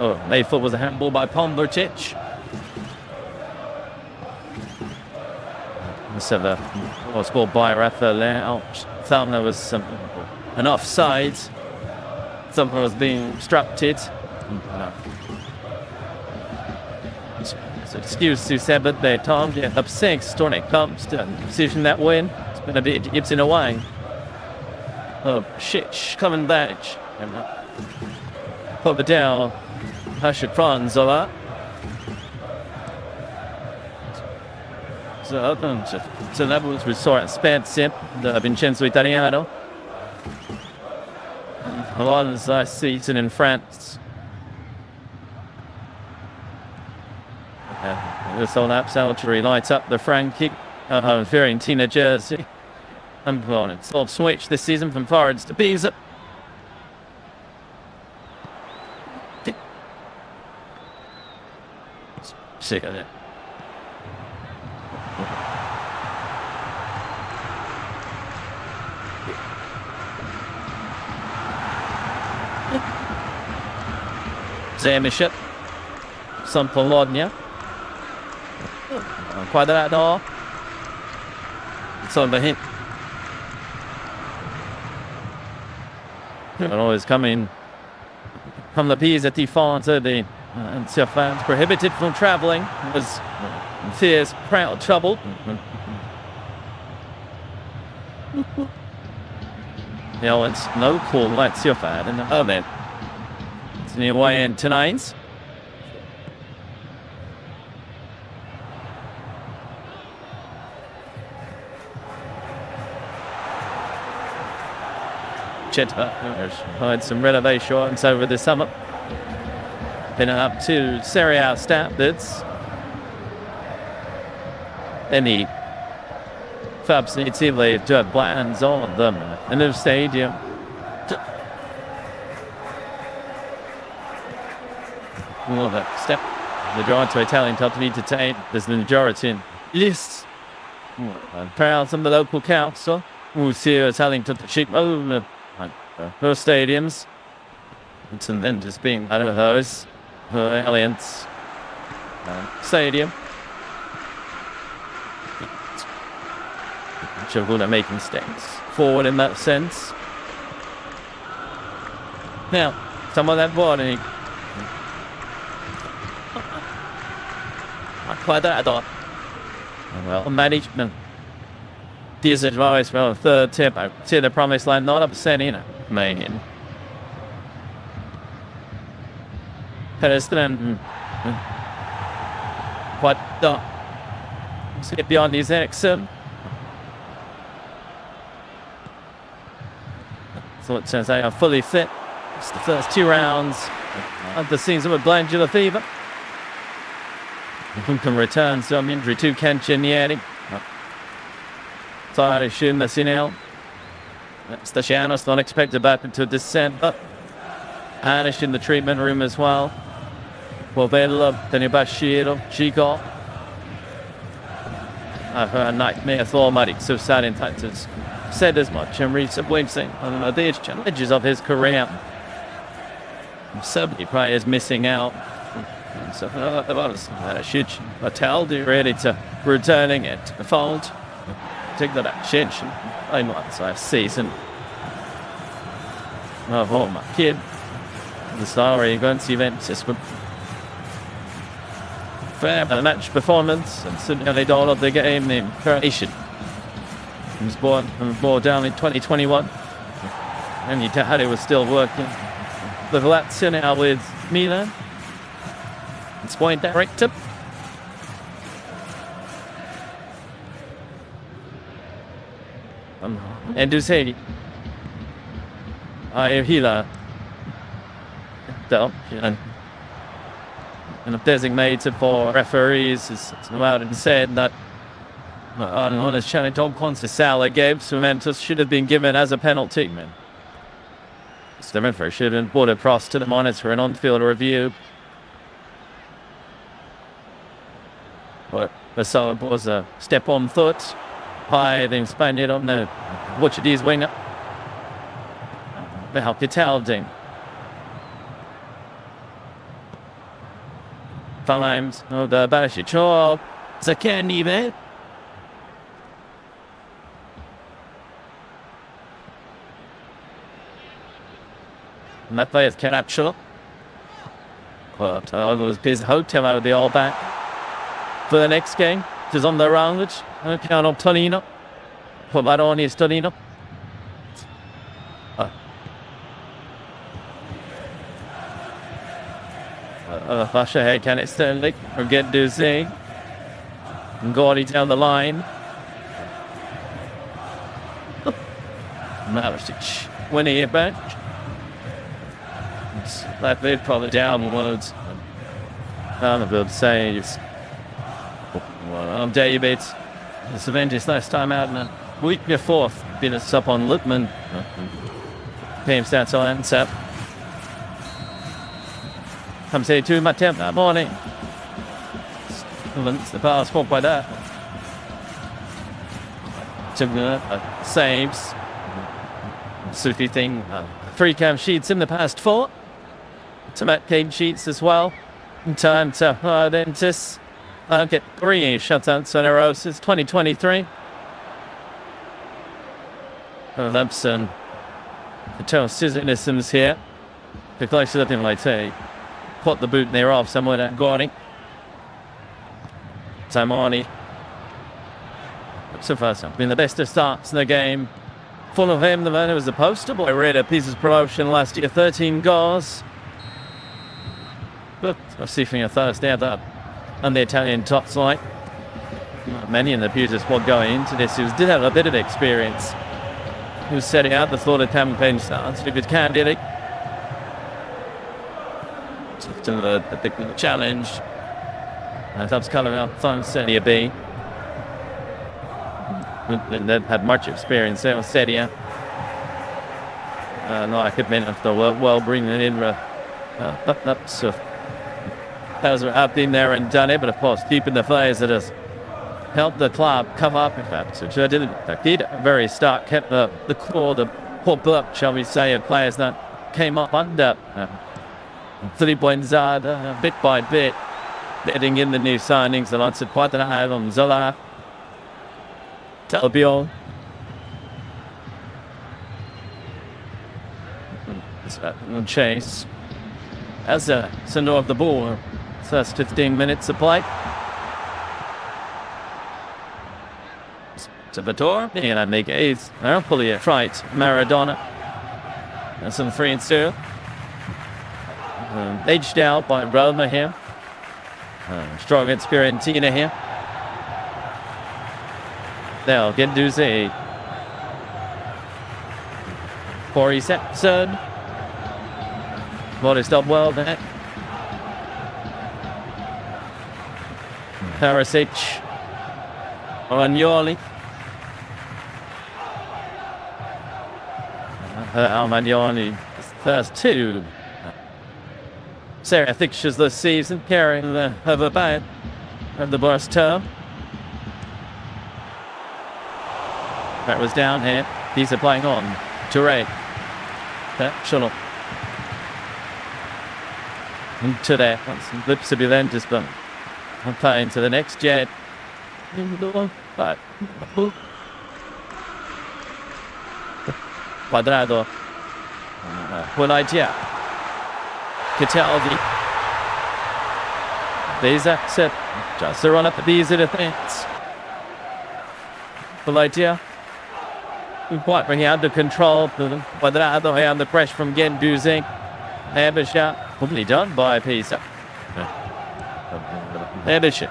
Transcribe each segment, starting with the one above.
Oh, eFootball was a handball by Pombertic. So the was scored by Raphael. Found there was an offside. Something was being obstructed. So excuse to Sabbath there, Tom. Yeah, up 6. Stornik comes to position that win. It's been a bit yips in a way. Oh, shit, coming back. Put it down. Hasher Franzola. So that was Resort Spezia, the Vincenzo Italiano. A lot of last season in France. This on Salvatore lights up the Frankie Fiorentina jersey. And it's all switched this season from forwards to Pisa. Sick of it. Zamishet. Some Pologna. Quadrado. It's on the hint. And always coming from the Pisa Tifonza, the fans prohibited from travelling. Was fierce, proud, troubled. It's no cool Lazio fan in the moment. It's near way in tonight. Cheta had some renovations over the summer. Been up to SerieA standards. Any Fabs need to have plans on them. A new stadium. Another step. The drive to Italian top need to take. There's the majority list. Proud from the local council. We'll see Italian top sheep over her stadiums. And then just being out of those. Her Alliance Stadium. They're making steps forward in that sense. Now, some of that warning. Quadrado. Well, management. This advice, well, third tip. I see the promised line, not upset in it. Man. Pedestrian. What the? Skip beyond his exit. So it says they are fully fit. It's the first 2 rounds of the season with glandular fever. Who can return some injury to Cancinieri. Sorry, Shun Massinel. Stasianos not expected back until December. Anish in the treatment room as well. Povella, Tenibashiro, Chico. I've heard a nightmare for Marik, so sad in fact has said as much in recent weeks on the challenges of his career. So many players missing out. So should Mataldi ready to returning it to the fold. Take that change. I might say season. Oh my kid. The story against Juventus. Fair match performance and certainly all of the game in Croatia. He was born down in 2021. And Italian was still working. The Lazio now with Milan. It's point director. And Dussetti. Hila. And if designated for referees has come out and said that on his channel, John Hopkins, the Salah gave Juventus should have been given as a penalty. So the referee should have brought across to the monitor and on-field review. But so it was a step on foot. High, then Spaniard on the Portuguese winger. Now Cataldi. times. No, the Barisic. Oh, Zakenni there. And that plays Caracciolo. But it was his hotel out of the all back for the next game, which is on the roundage. Piano Tonino. Put that on his Tonino. Flash ahead, can it Stanley? Or get Duzé. And Gordy down the line. Malicic winning it back. That lid probably downwards. I'm about to say it's David. This event is last time out in a week before. Been us up on Lippmann. Came stats on answer. Come say to my temp that morning. The pass fought by that. Saves. Sufi thing. 3 cam sheets in the past 4. To Matt Came sheets as well. In time to Dentist. I'll get 3 shutouts in a row since 2023. Lampson. The toe Scissorisms here. The close to that thing like say. Put the boot there off somewhere at Gordy. Tamani. So far, been the best of starts in the game. Full of him, the man who was the poster boy. Read a Pisa's promotion last year, 13 goals. But I'll see from your Thursday that on the Italian top side. Many in the Pisa squad going into this who did have a bit of experience. Who was setting out the thought of campaign starts. If it can, did it? To the challenge. That's colour out from Serie B. They've had much experience there with SerieA. No, I could mean after well bringing it in. So those are up in there and done it, but of course keeping the players that has helped the club come up. In fact, which I did very start, kept the core, the pop up, shall we say, of players that came up under. Buenzada, bit by bit, letting in the new signings, the likes of Quadrado, Zola, Talbiol. Chase. As a sender of the ball, first 15 minutes of play. To Vitor, and I make aids. Hopefully it right. Maradona. And some 3 and 2. Edged out by Roma here. Strong Fiorentina here. They'll get Duzé. Corey Sepson. What is done well there. Perisic. Romagnoli. Romagnoli. First 2. Serie fixtures this season, carrying the overband of the burst term. That was down here. These are playing on. Touré. Shuttle. Into there. Some lips to be then just but I'm playing to the next jet. Quadrado. One idea. Cataldi. Pisa set. Just to run up the Pisa defense. Full idea. Quite bringing out the control. Quadrado here under pressure from Gendouzi. Abisha. Probably done by Pisa. Abisha.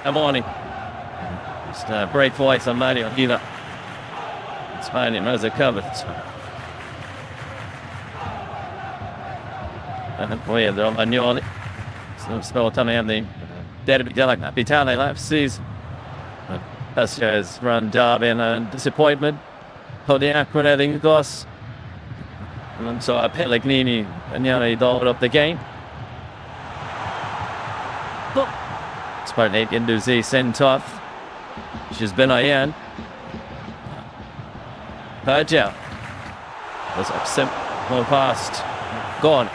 Good morning. Just a break voice on Mario Hila. It's finding Rosa covered. Poi Romagnoli. Spell coming the DerbyItalia last season. Lazio has run Derby in a disappointment. Holding Aquanetti Goss. And so Pellegrini and nearly dolled up the game. Spart 8 into Z sent off. She's been on. Perja. Was up simple past. Gone.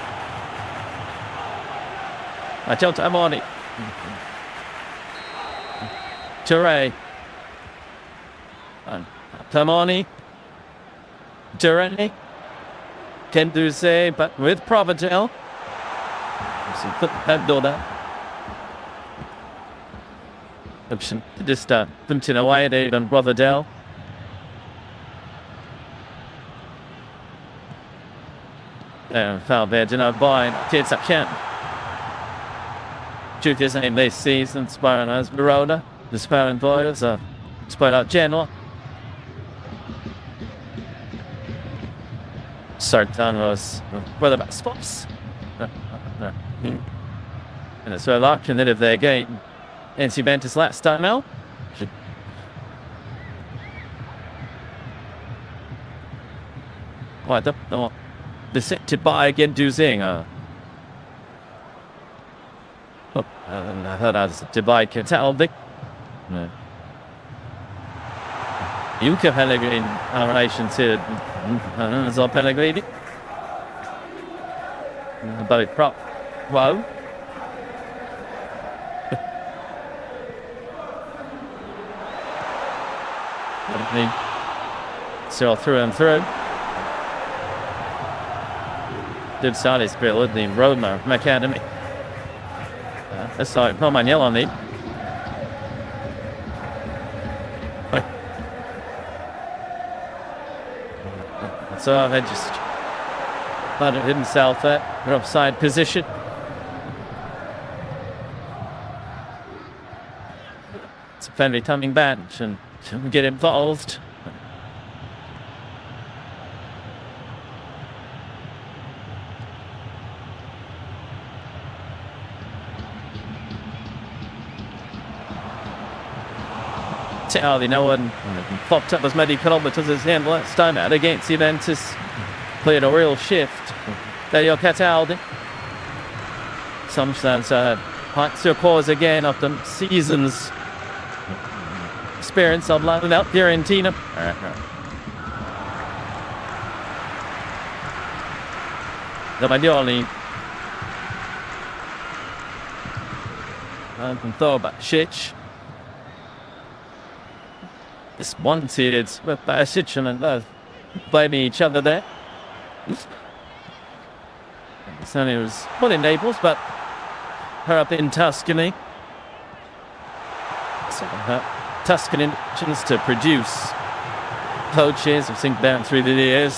John Hopkins. Serie. Hopkins. Serie. Can do say, but with Providel. Just pumping away at even Providel. Foul there, by Tietsakian. Due to his name this season, Spiron as Baroda, the Spiron Boys, Spiron General. Sartan was what about spots? And it's well alternative their game. NC Ventus last time out. Quite up. No. Decepted by again Duzing. I heard I was Dubai Cataldic. No. Yuka Pellegrini in relation to Zol Pellegrini. But prop. Whoa. So through and through. Did start his career with the Roma Academy. That's like Palmagnel on it. So I just thought it himself at an offside position. It's a friendly coming bench and get involved. Italy, no one popped up as many kilometres as him last time out against Juventus. Played a real shift. There you're Cataldi. Some sense parts your cause again after seasons experience of life without Fiorentina. The Maglioli. And from Thorbacic. This one seated with Basic and blaming each other there. Sonny was put in Naples, but her up in Tuscany. So her Tuscany intentions to produce coaches, I think, down through the years.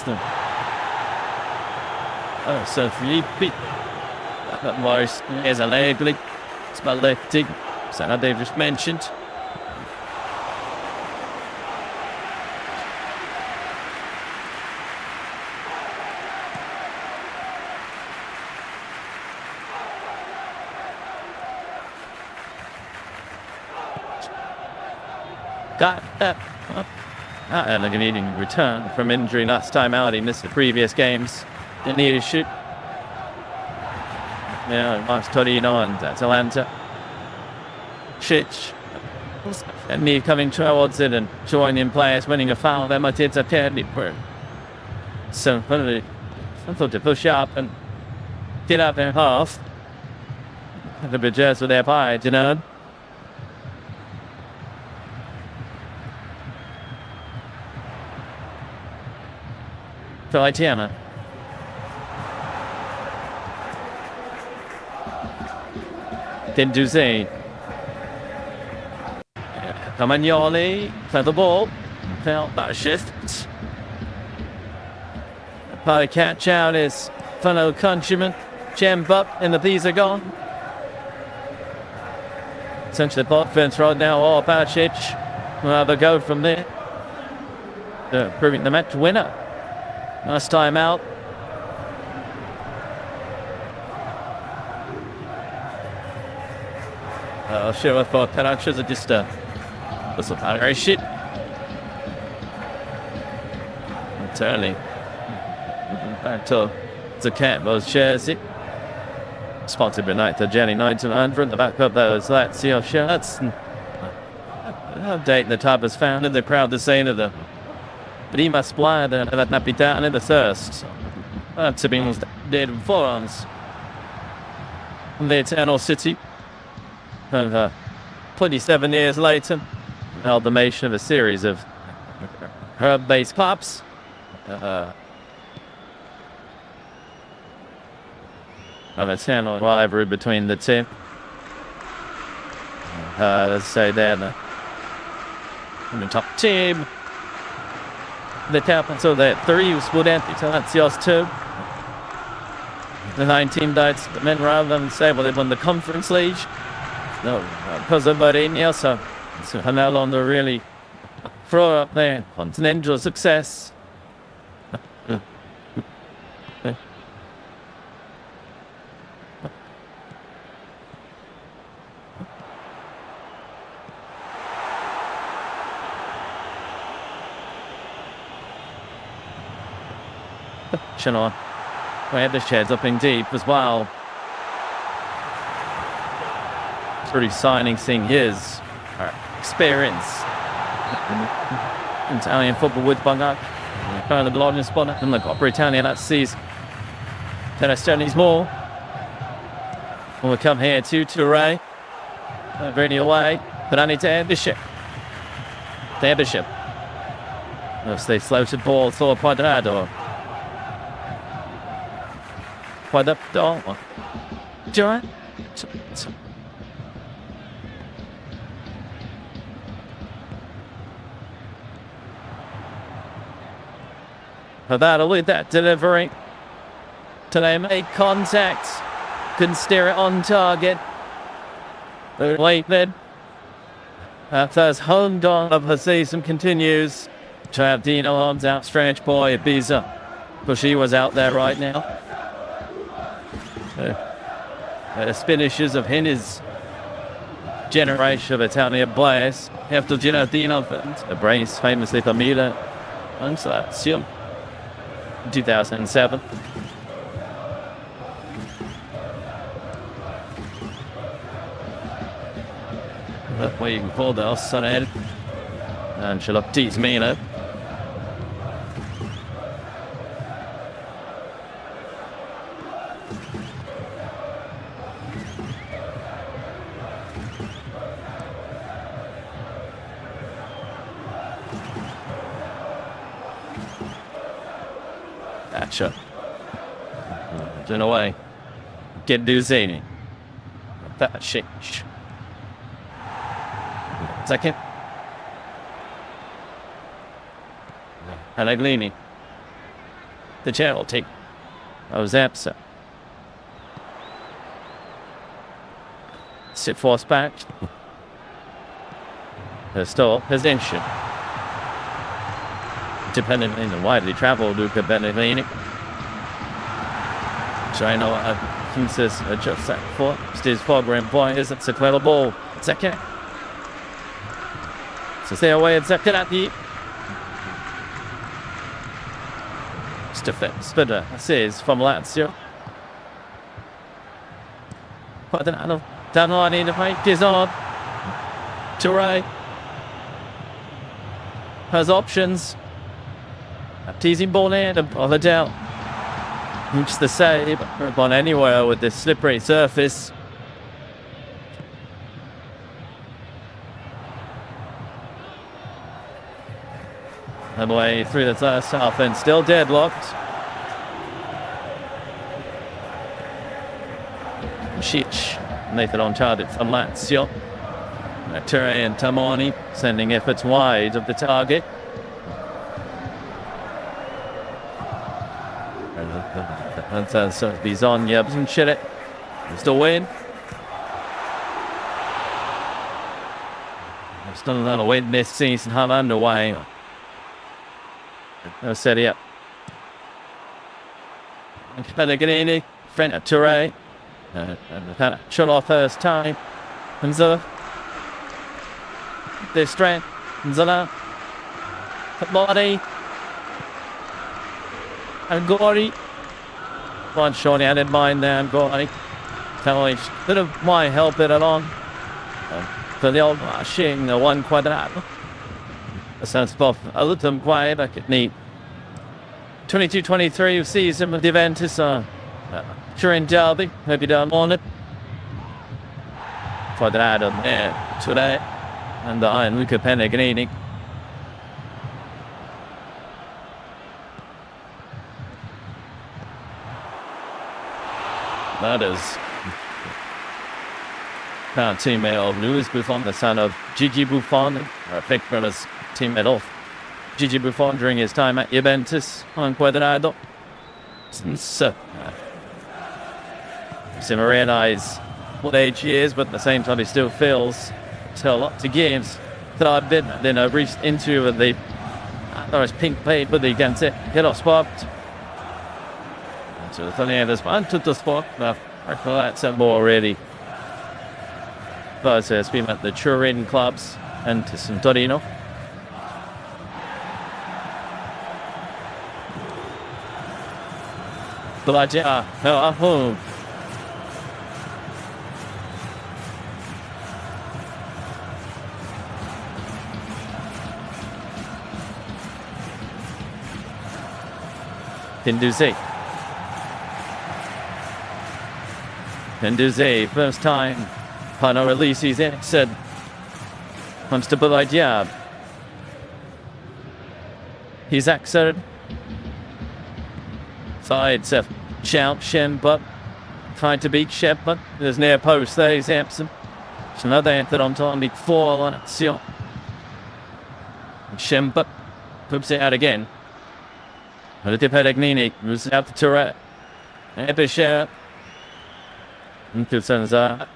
So Filippi, Morris, Esalegli, Spalletti, Sana they've just mentioned. Got that. And a Canadian return from injury last time out. He missed the previous games. Didn't need to shoot. March 29 and Atalanta. Shitch. And me coming towards it and joining players, winning a foul. Then my kids are terribly poor. So I thought to push up and get up in half. The Bridges with their pie, you know. Italiana. Then Duzay. Romagnoli, play the ball. Felt that shift. Part of catch out is fellow countryman Jem Buck in the Pisa gone. Essentially the bot fence right now. Basic will have a go from there. Proving the match winner. Last time out. Sure, I thought penalties are just was a very shit. Totally. Back to the cat was Chelsea. Sponsored by night to Jenny 1900. The back up those Lazio shirts. Update the top is founded. They're proud to say to the prima squadra della capitale the thirst. That's been dead forearms. from the Eternal City. And 27 years later, amalgamation of a series of herb-based clubs. Of eternal rivalry between the two. Let's say they're the top team. The capital that 3 Studenti Lazios 2. The 19 dates, the men rather than say, well, they won the Conference League. No, because of Mourinho, so Hanel on the really throw up there. Continental success. On. We had the sheds up in deep as well. It's really exciting seeing his experience in Italian football with Bangak. Kind of the largest spot in the Coppa Italia that sees Tennis more. We'll come here to Touré. Ready away. But I need to end the ship. Derbyship. As they floated ball for Quadrado. Quadrado. Joy. That'll lead that delivery. Today make contact. Couldn't steer it on target. Late then. After home on of the season continues. Dino arms out, strange boy, Pisa. But she was out there right now. Finishes of his generation of Italian players. After Dino a brace famously for Milan. And Lazio. 2007. That way you can pull the Ossanel. And Ancelotti's Mina. Gotcha. In a way. Get Duzini. That shit. Second. Alleglini. The channel take. That was Epsa. Sit force back. There's still possession. Dependent on the widely traveled Luca Benevini. China Princess just set for Steve's program point isn't sequel ball. Second. So stay away and second at the Spinner says from Lazio. But then down the line in the fight is on. Touré has options. Teasing ball in on the down. Reach the save, on anywhere with this slippery surface. And way through the first half and still deadlocked. Shich, Nathan on target from Lazio. Touré and Tamani sending efforts wide of the target. And so Bisogna vincere. Still win. Still another win this season, half underway. Serie A. Pellegrini, friend of Touré. And shot off first time. And Zola. This strength. Zola. Body. And Gori. One shot out in mind there, and Gori. Totally bit of my help it along. For the old rushing, the one quadrato. A sense of a little quiet, I could need. 22-23 season with Juventus. Turin Derby, hope you don't want it. Quadrado there today. And Luca Pellegrini. That is our teammate of Luis Buffon, the son of Gigi Buffon, a pick from his teammate of Gigi Buffon during his time at Juventus on Quadrado. So, to realize what age he is, but at the same time he still feels a lot to games. So I've been in a recent interview with the pink plate, but against it, hit off spot. So there's one to the spot. I feel that's more really. But it's been at the Turin clubs and to some Torino. But home. Pinduze, first time Pano releases it, said comes to Baladia. He's exited. Side set shout Shem, but tried to beat Shep, but there's near post there, he's absent. So another entered on time before Lazio. Shem, but poops it out again. Di Pellegrini moves out to Tourette. Ebisher. Into Senza.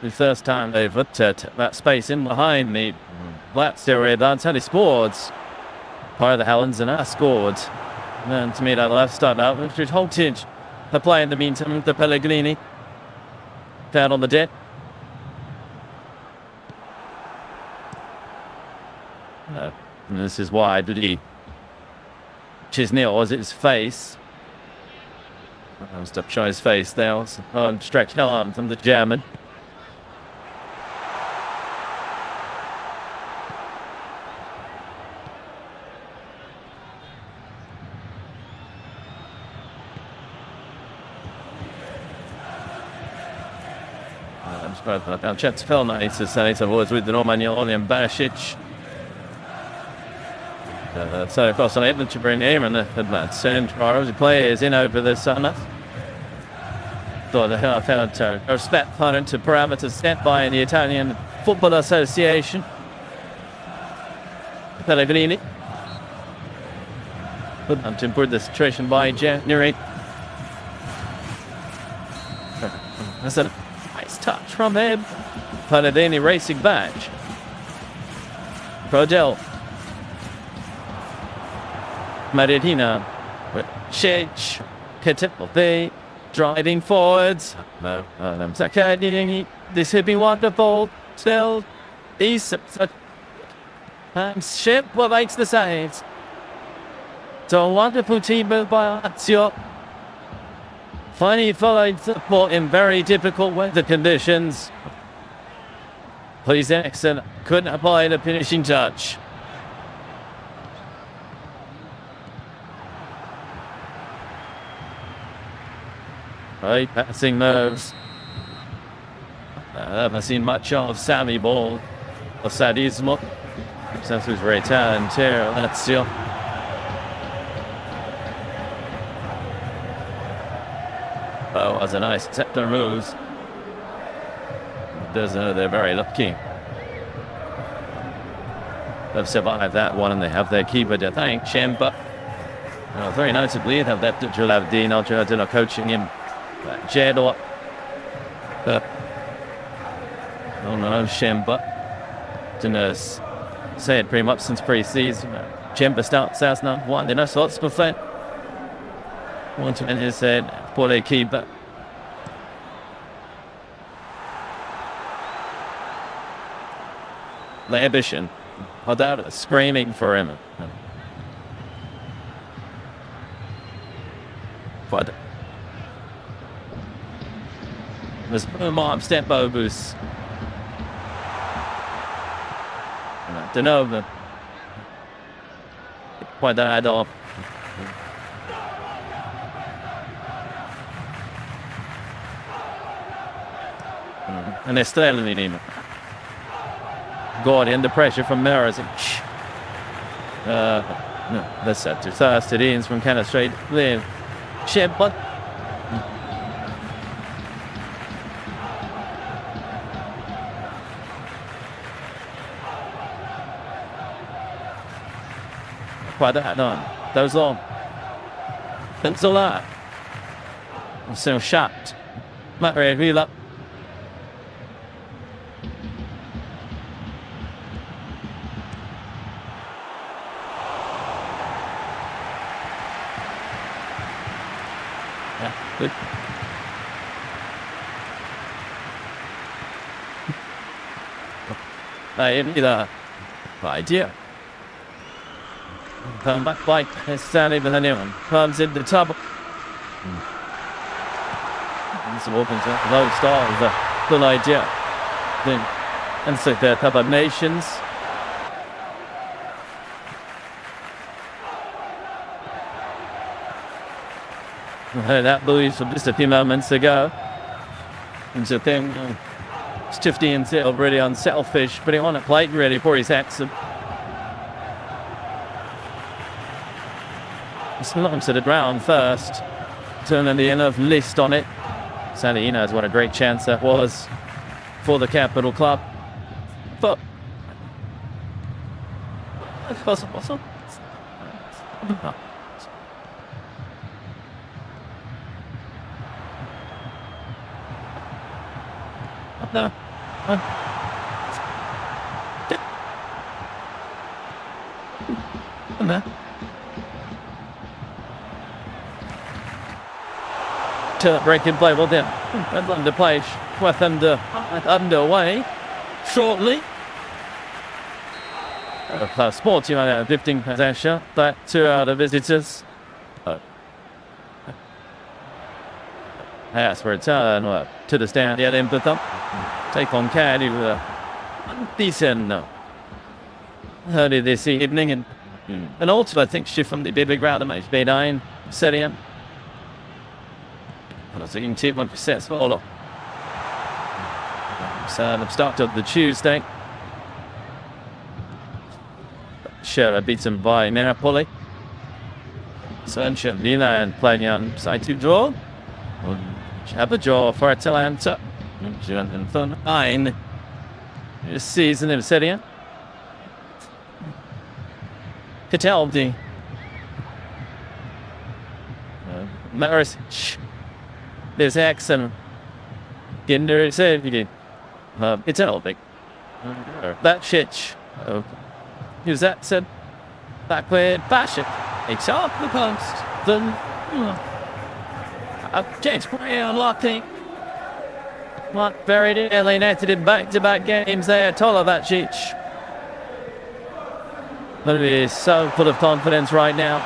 The first time they've put that space in behind the Lazio. That's how they scored. Part of the Helens and I scored. And to me, that left start out, which was halted. The play in the meantime, the Pellegrini. Down on the deck. And this is wide, but he. Chisney was his face. I'll stop showing his face there. Stretched arm from the German. Chance fell nice to say so was with the Romagnoli and Barisic. So across on Edmund to bring him and the central players in over the summer. Thought the half out to respect opponent to parameters set by the Italian Football Association. Pellegrini. Put them to improve the situation by January. That's a nice touch from him. Pellegrini racing back. Prodel. Maridina with Shich, Ketipope, driving forwards. No, this would be wonderful. Still, these Ship what makes the saves. So wonderful team move by Lazio. Finally followed support in very difficult weather conditions. Please excellent. Couldn't apply the finishing touch. Right, passing moves. I haven't seen much of Sammy Ball or Sadismo since his return to Lazio. Oh, was a nice sector moves. They're very lucky. They've survived that one and they have their keeper to thank, Shemba. Very notably, they have that Gilardino coaching him. Jedor. Oh no, Shemba. Didn't say it pretty much since pre-season. Shemba starts out number one. They know slots for fun. One to his head for their keeper. Ambition. Hodada screaming for him. But there's Mob step overs. Don't know the quite that add off. an estrellini. Gordy under pressure from Merazic. No, that's set to Thursday Deans from kind of straight there. Shepard. Quite that on. Those long. Penzola. So shot. Matt Real up. Good. The idea. Come back by Stanley, but anyone comes in the top. It's open to low star is a good idea. Then, and so the Cup of Nations. I heard that Louis from just a few moments ago. And so then Stifty and Seal really unselfish, but he on a plate ready for his accent. It's not to the ground first. Turning the end of list on it. Sandy knows what a great chance that was for the Capital Club. But what's no. No. To breaking play, well then, under play with underway shortly. Sports, you know, 15 possession, that 2 out of visitors. Pass for return to the stand, yeah, then put up. Take on Caddy with a decent early this evening, and also I think shift from the big round of MatchDay SerieA. Well, so you can see one successful. So the start of the Tuesday. Sure, beats him by Napoli. Sancho Milan playing out side to draw. Have a draw for Atalanta. Jonathan 9 this season in Serie. Cataldi. Marisic. There's Axon. Ginder Serie. It's an old big. That shit. Who's that said? Back with Bashik. It's off the post. Then James Gray unlocking. Not very alienated in back-to-back games there. Tolovacic. But he is so full of confidence right now.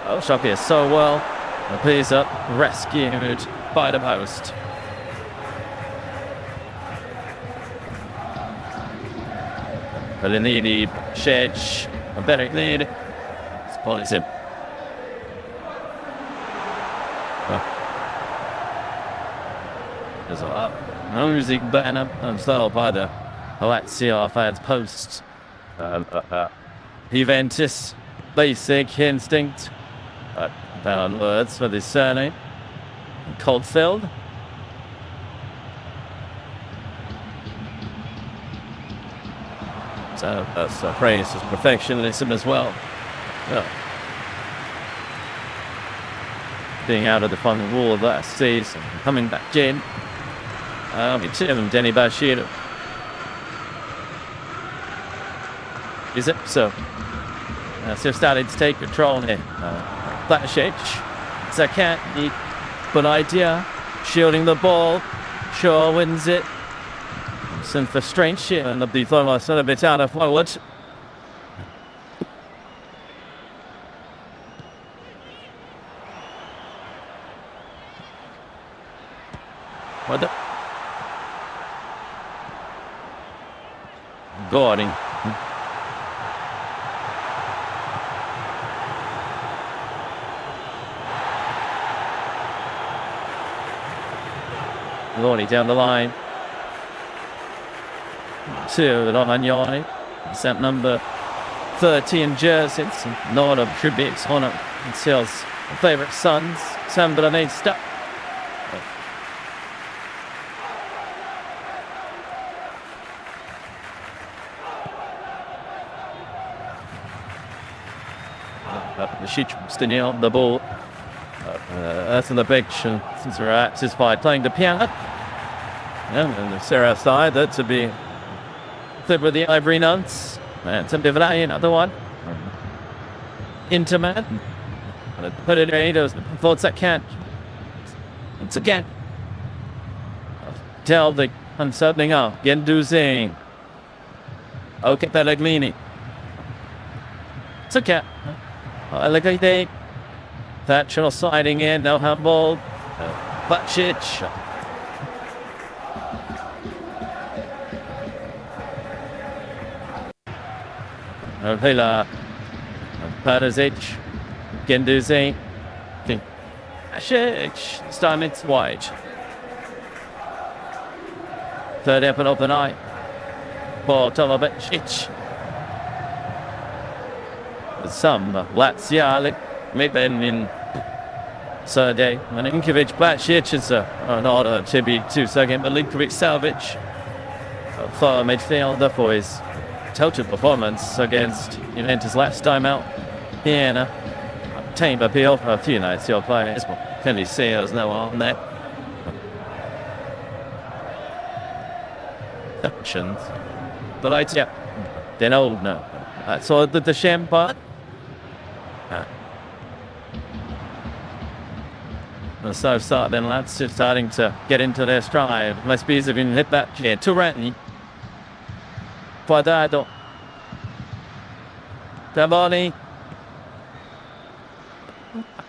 Oh, Shocky is so well. Pisa rescued by the post. Belinidi, Shech, a better lead. It's Polisim. There's a lot of music banner and so by the Lazio fans post. Juventus, basic instinct. Found words for this surname. Coldfield. So that's praise his perfectionism as well. Being out of the final wall of last season, coming back in. It's him, Denny Bashir. Is it? So starting to take control here. Blasic, Zakat, good idea. Shielding the ball. Shaw wins it. Some for strange shit. And the Thomas a bit out of forward. What the? Gordon. Lordy down the line. To Romagnoli. Set number 13 jersey. It's not a tribute on it. It's his favourite sons. Sembra needs stuff. Still the ball. That's in the bench. Since we're satisfied playing the piano. And the Serie side, that to be third with the Ivory Nuns. And some DerbyItalia, another one. Interman. Put it in. Forza can't. Once again. Tell the unsettling up. Gendouzi. Okay, Pellegrini. It's okay. LigaItalia. Thatcher sliding in. No handball. Bacic. Villa, Perisic, Gendouzi, Bacic, this time it's wide. Third up and open eye for Bacic. Some Lazio, maybe in Serie, Milinkovic, Bacic is not to be 2 second, Milinkovic salvage for midfielder for his total performance against Juventus last time out. Vienna team appeal for a few nights. Your players can you see there's no on there. But I then old no. So the sham part. So start then lads just starting to get into their stride. Must be if you can hit that Turani. Quadrado. Davoni.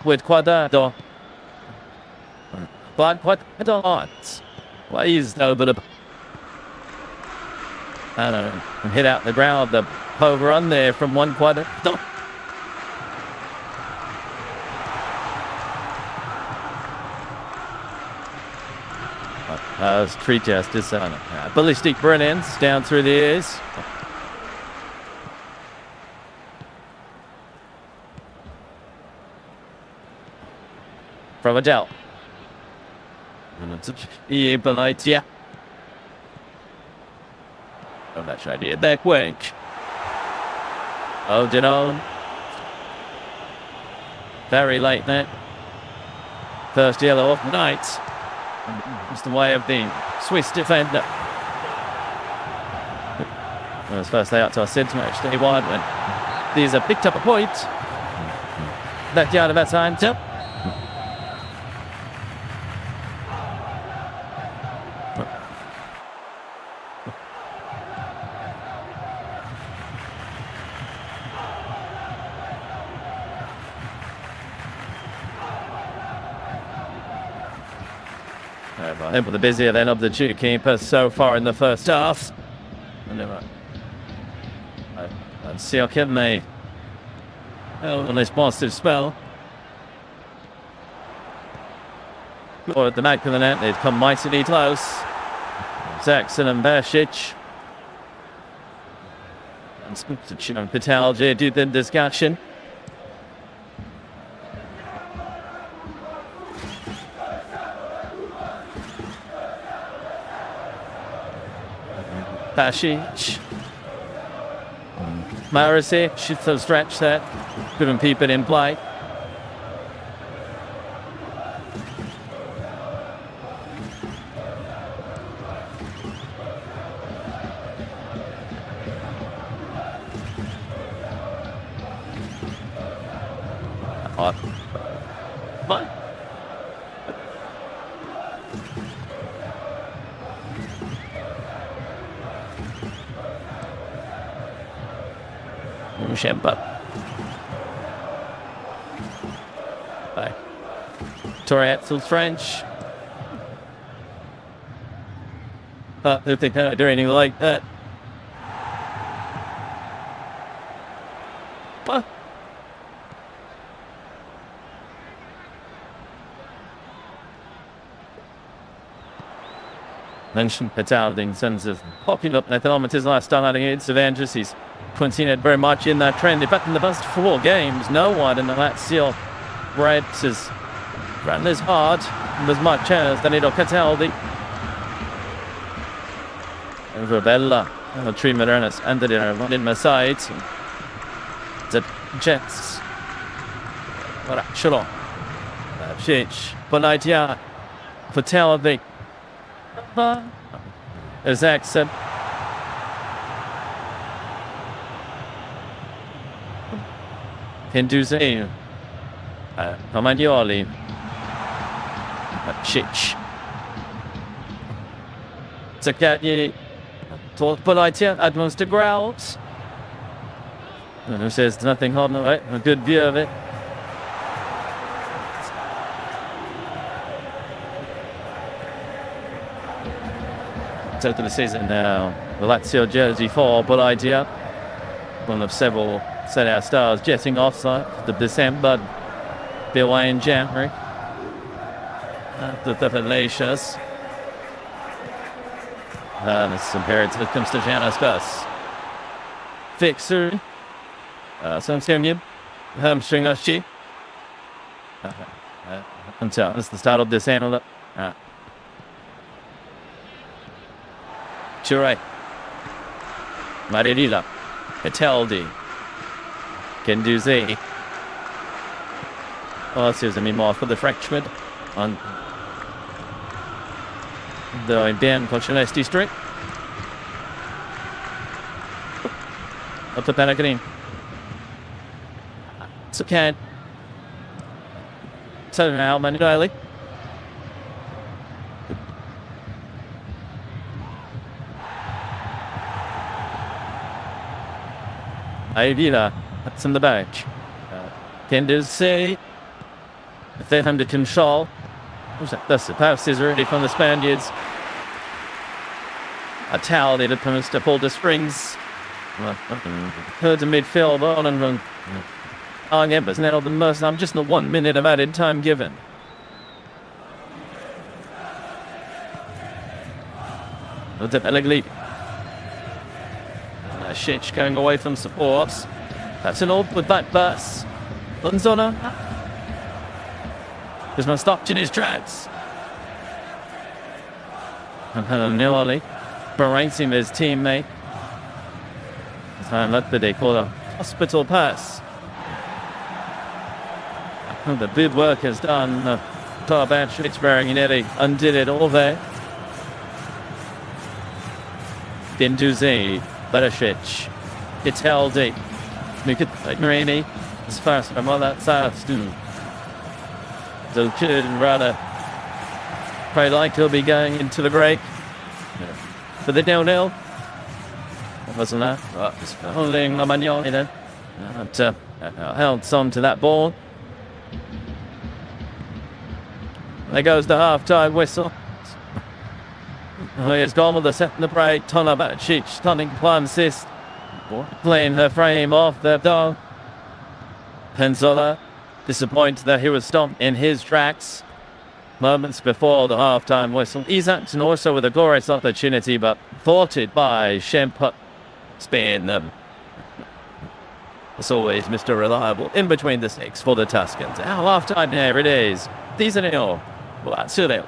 With Quadrado. But Quadrado. Why is no bit of I don't know. Hit out the ground. The over on there from one Quadrado. Tree test is ballistic brilliance down through the ears. From Adele. And it's ItalyFootball. Oh, that's idea. That quick. Oh, Janone. Very late there. First yellow off the night. It's the way of the Swiss defender. Well, it's first day out to our Sid's MatchDay wide when these are picked up a point. That yard of that time. Yep. With the busier then of the two keepers so far in the first half. Let's see how can they on this positive spell. Or at the back of the net, they've come mightily close. Jackson and Bacic. And Patel did the discussion. Bacic. Marisic, should still stretch that. Couldn't keep it in play. But Shempa. Bye. Torre still French. But if they can't do anything like that. But mentioned Petalding sends a popping up the kilometers last time against Avengers. He's continued very much in that trend. In fact, in the past 4 games, no one in the Lazio Reds has run as hard and as much as Danilo Cataldi. Over Bella, treatment Ernest, and the in my side. The Jets. Voilà, Chalon. Chich, Bonadia, Fatality. As accent. Hinduzi. Romagnoli. Chich. Zakatyi. Bonadia, Admons de growls. And who says nothing on the way? A good view of it. To the season now, the Lazio jersey for Bonadia, one of several Serie stars jetting offside the December, be away in January. After the Fallacious. This compared to comes to Janos Bus. Fixer. Samsung hamstring Ashi. Until this is the start of this handle. Sure. Maririla, Cataldi, Kenduzi. Oh, this is a meanwhile for the Frenchman on the Biancocelesti street. Up to Pellegrini. It's okay. So now, Manueli. Aivila, that's in the back. Kenduzi. They have to control. That's the pass is ready from the Spaniards. A towel that opponents to pull the strings. Heard the midfield on and run. But now the most. I'm just not 1 minute of added time given. Look at Pellegrini. Shitch going away from supports. That's an awkward back pass. Lanzona. There's no stopped in his tracks. Nearly berating his teammate. And let they call a hospital pass. The bid work is done. Tarban it's bearing in Eddie undid it all there. Binduzi. Barasic, Italdi, Marini, as far as from all that side, so good and rather pray like he'll be going into the break for the 0-0. Wasn't that? Holding Romagnoli then. Held on to that ball. There goes the half-time whistle. He's gone with the set in the break. Tonabacic, stunning plum assist. Playing her frame off the dog. Penzola, disappointed that he was stopped in his tracks moments before the half-time whistle. Isak also with a glorious opportunity, but thwarted by Shempa. Spain them. As always, Mr. Reliable in between the six for the Tuscans. Our half-time there it is. These are nil. Well, that's it.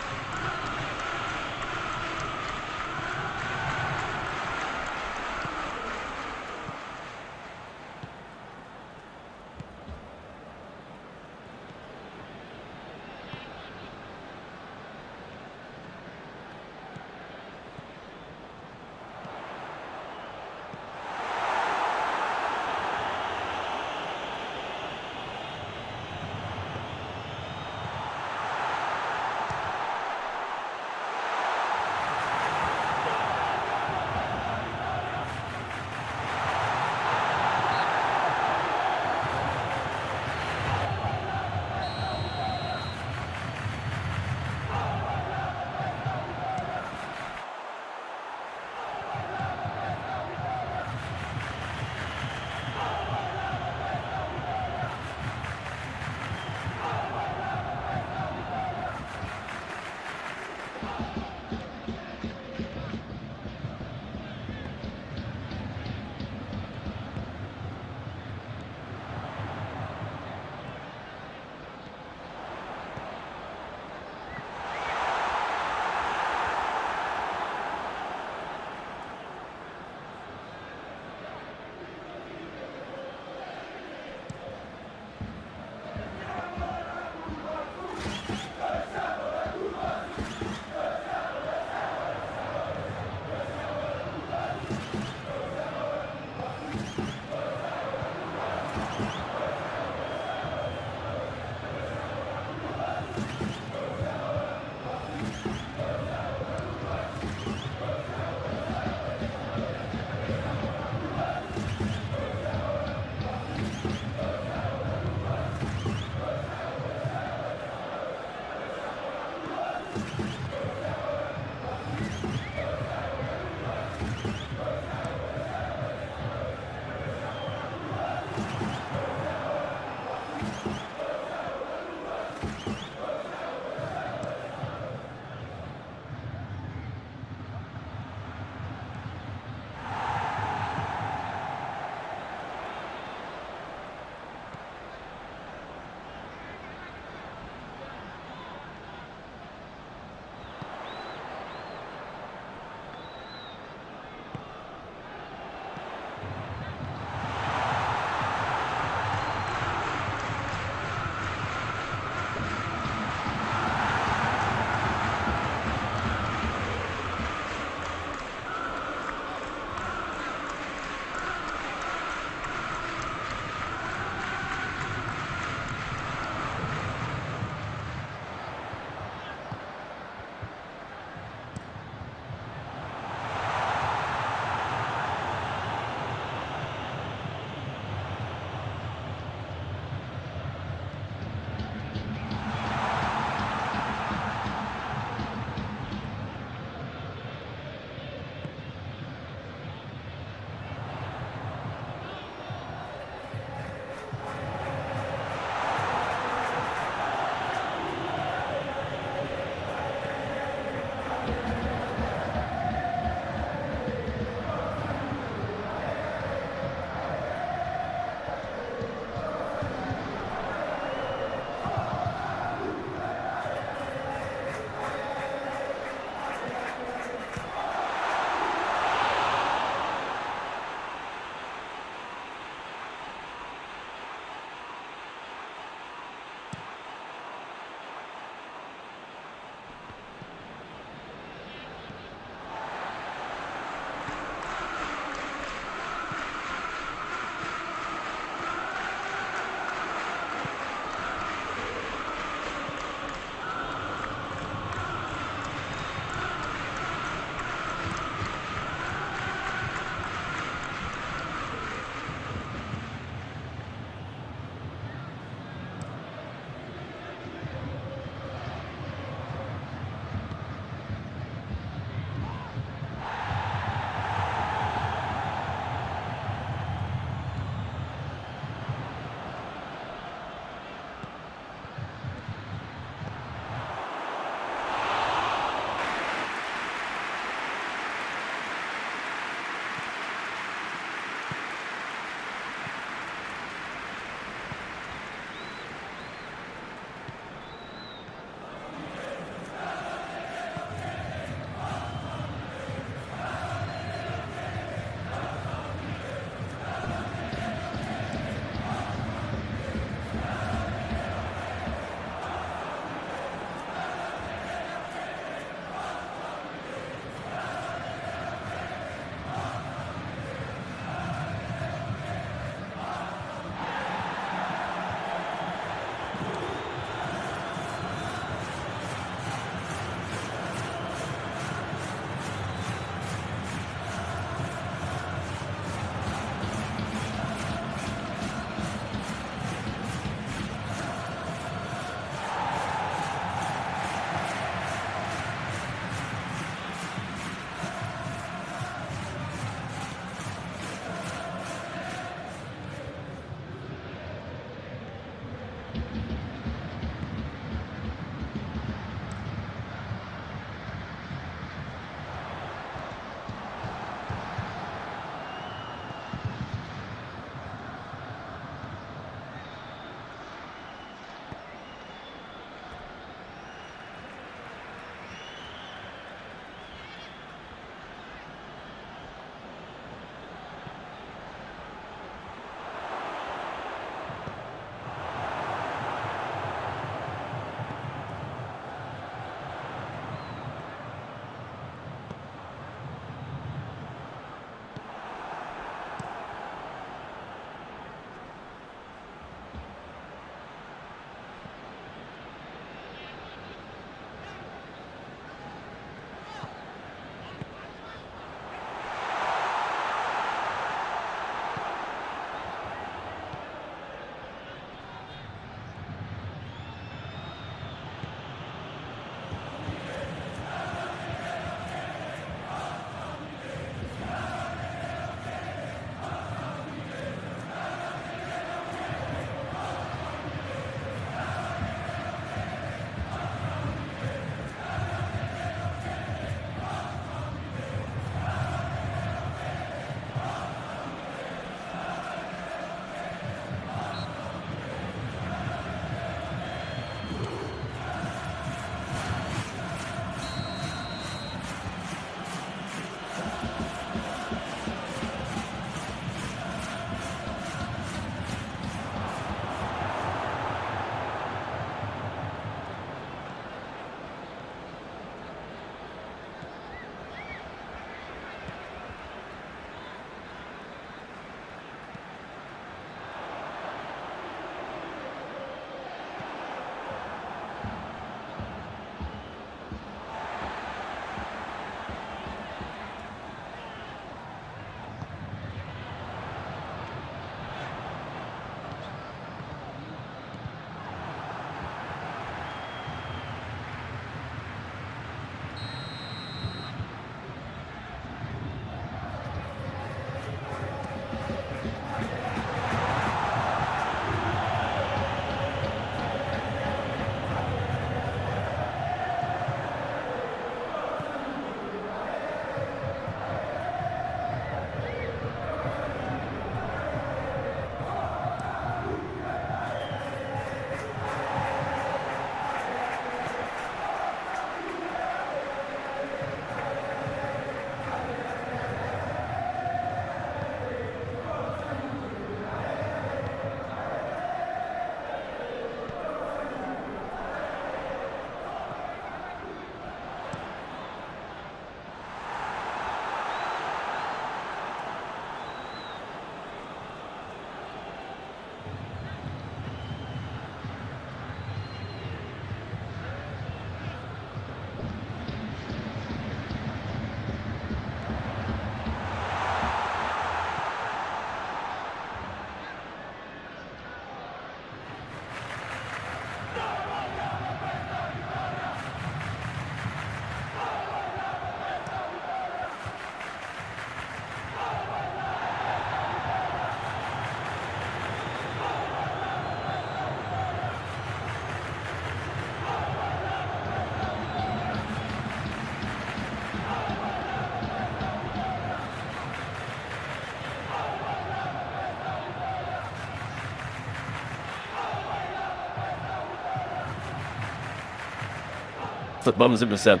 Football's himself.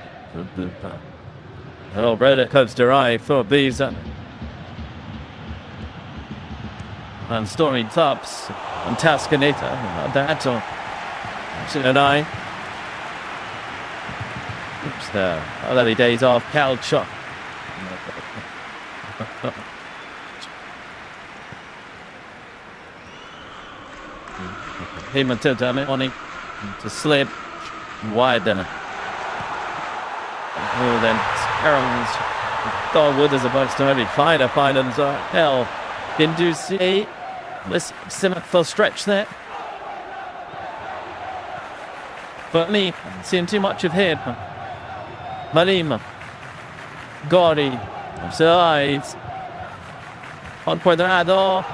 Oh, Breda comes to right for Pisa. And Stormy tops. And Tascanita. That's all. And I. Oops, there. Early days off Calcio. Him and Totami to slip wide then. Oh, then Aaron's Dogwood is about to maybe find and hell. Didn't do see. Let's Simmer full stretch there. But me, seeing too much of him. Malima. Gori. Sides. On Quadrado.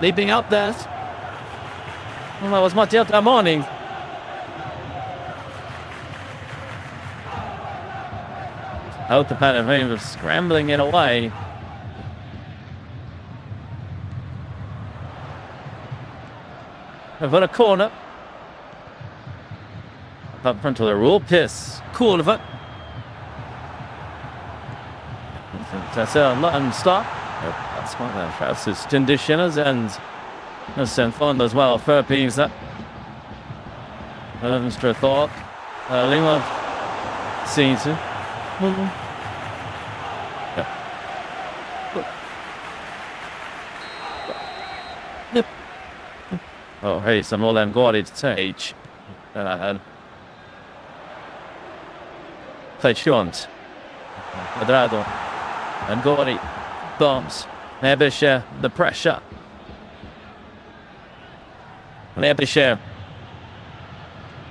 Leaping up there. Well, that was much that morning. Out the pattern of scrambling it away. Over a corner. Up front of the rule. Piss. Cool of it. That's a Latin stop. That's one of the fastest conditioners and sent fun as well for Pisa. Mr. Thought. Lima. Season. Yep. Oh, hey, some all them got it stage. And I had Fechont, Quadrado, and Gori, bombs. Nebisha, the pressure. Nebisha,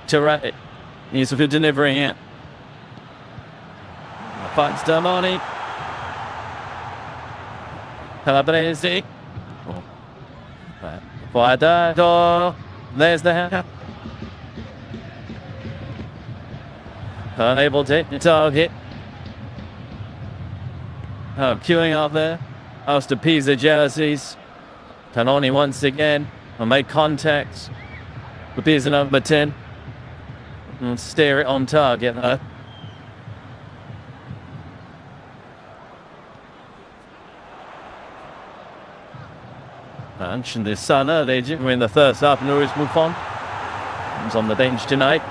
Terra, needs a good delivery here. Finds Damoni. Calabresi. Quadrado. There's the hand. Unable to hit the target. Oh, queuing up there. House to Pisa jerseys. Canoni once again. Will make contact with Pisa number 10. And steer it on target though. And the sun early in the first half. Norris Muffon was on the bench tonight.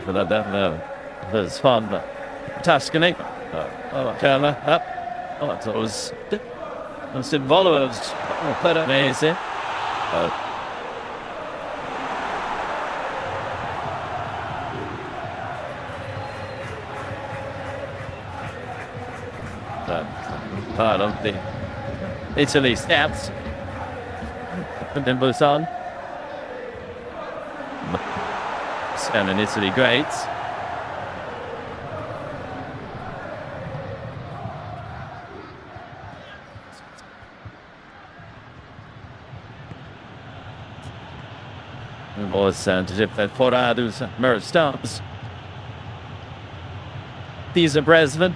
But that was fun. But Tuscany. Kerner up. Oh, it was followers. Put it amazing. Part of the Italy stats. And then Busan. And in Italy greats. It was as if that Forado's mirror stops. These are Bresvin.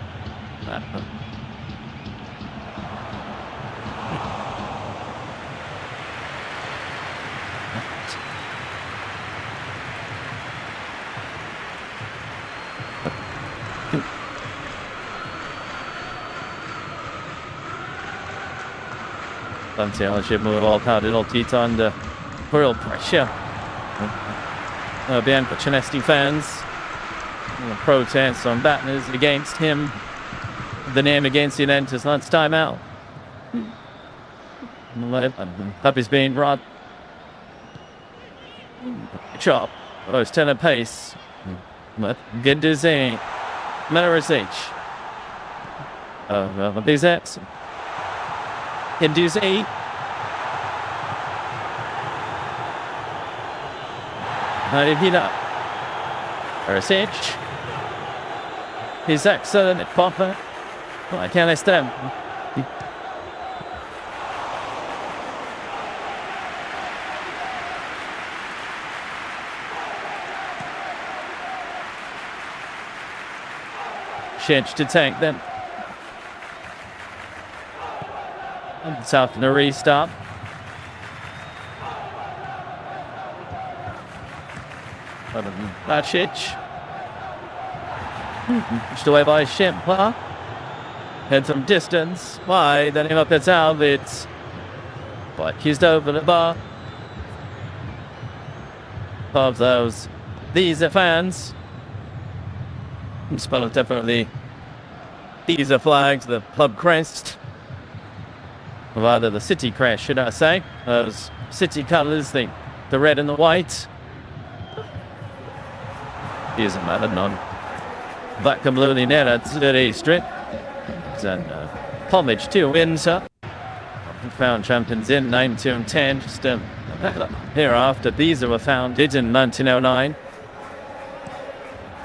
Championship move all pounded all teeth under real pressure. Biancocelesti fans protest on banners against him. The name against the event is lunch time out. Puppy's being brought. Chop. Oh, it's 10 pace. Genduzzi. Melarisic. Bizet. Genduzzi. Hina. Perisic. He's excellent at Popper. I can't understand. Shedge to tank then. It's after the restart. Bacic. Pushed away by Shempler. Had some distance. Why? Then him up at Salvitz. But accused over the bar. Of those. These are fans. Spell definitely. These are flags, the club crest. Or rather, the city crest, should I say. Those city colours, the red and the white. Here's a matter, none. Black and blue, the net at Serie strip. And homage to Windsor. Found champions in 92 and 10. Just hereafter, these were founded in 1909.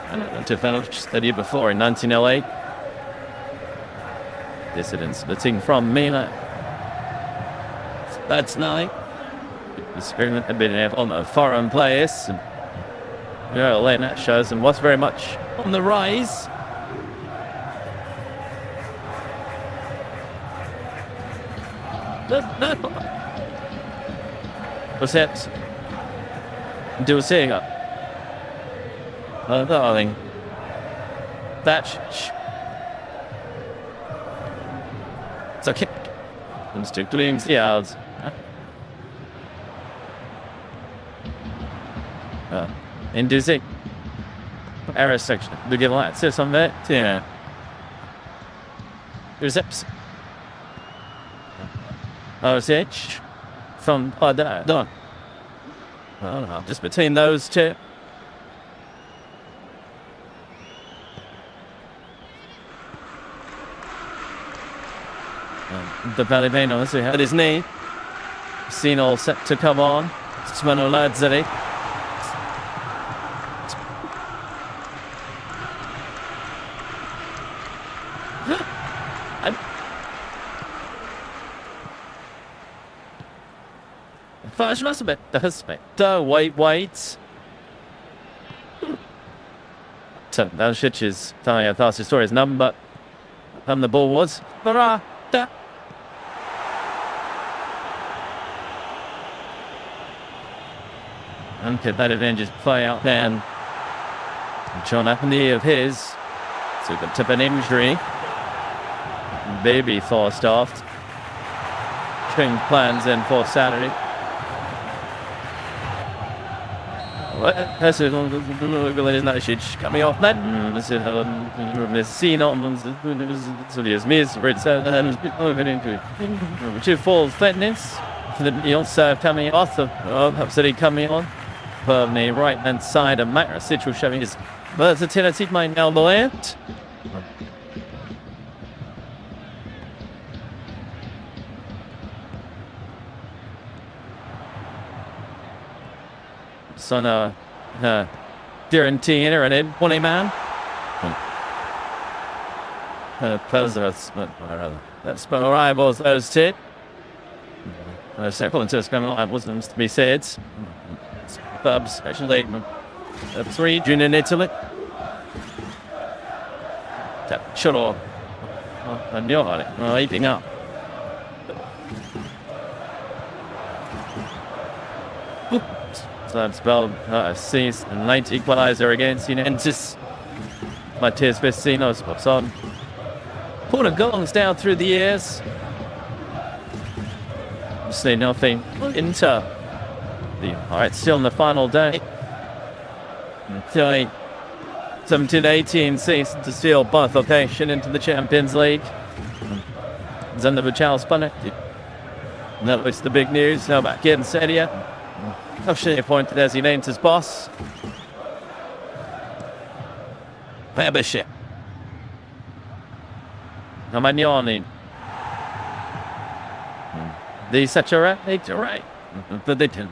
And to finish the year before in 1908. Dissidents splitting from Milan. That's nice. The experiment had been on the foreign players. That shows them what's very much on the rise. Perhaps do seeing up. Darling. That's it's okay. Let's do clean yards. Inducing error section. We give light. So some there. Yeah. Receps. OSH from done. Oh, just between those two. The Valivano has had his knee. Seen all set to come on. Smano Lazzari. First must have been wait. Dalšić is telling us his story's number. And the ball was Barata. And could that advantage play out then? John Hopkins of his. So we got tip an injury. Baby forced off. King plans in for Saturday. That's it. Coming off that. Two full fitness. He also coming off of City coming on. From the right hand side of Matrasic will show his versatility by now the left. So no, guarantee and in 20 man. That's been rivals those two. Several into coming wasn't to be said. Bubs, especially 3 junior in Italy. Tap shut off. And you're on it. Eating up. So that's spelled sees a late equaliser against Unensis. Matthias Vecinos pops on. Portugal's down through the years. Obviously nothing into alright, still in the final day. 17-18 season to steal bifurcation into the Champions League. Zenda Charles Panetti. And that was the big news. Now back in Serie. Officially appointed as he named his boss. Babiship. Amagnoni. The such a right. The didn't.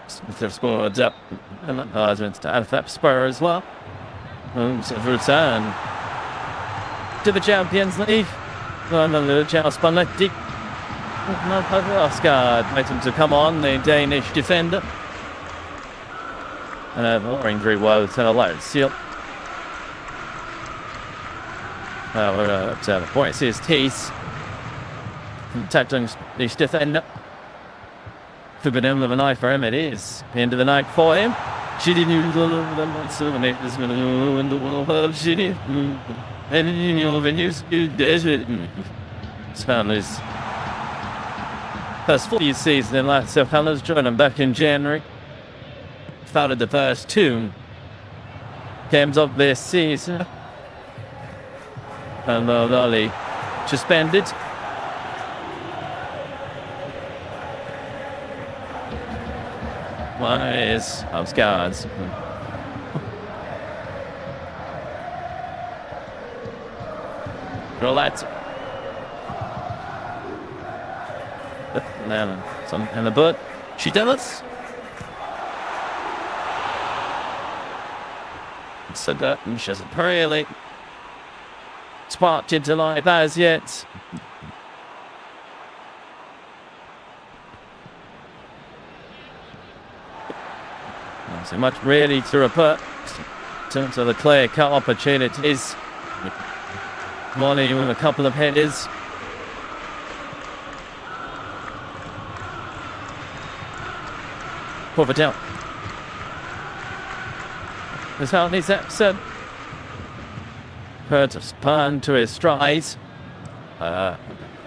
Smith scored up. And to add that spur as well. So return to the Champions League. The Charles Panetti. Oscar made him to come on, the Danish defender. And more injury woes to Lazio. We're up to the point. His teeth. Tacklingsdicht defender. Förbedömd av en eye for him, it is. End of the night for him. It's found his first full season in Lazio. Fellas joined him back in January. Founded the first 2 games of this season. And Lolly suspended. One is house guards. Lazio. Some in the butt. She does. So that she hasn't really sparked into life as yet. Not so much really to report in terms of the clear cut opportunities. Molly with a couple of headers. Porvidel. As well needs that said. Curtis Pan to his stride.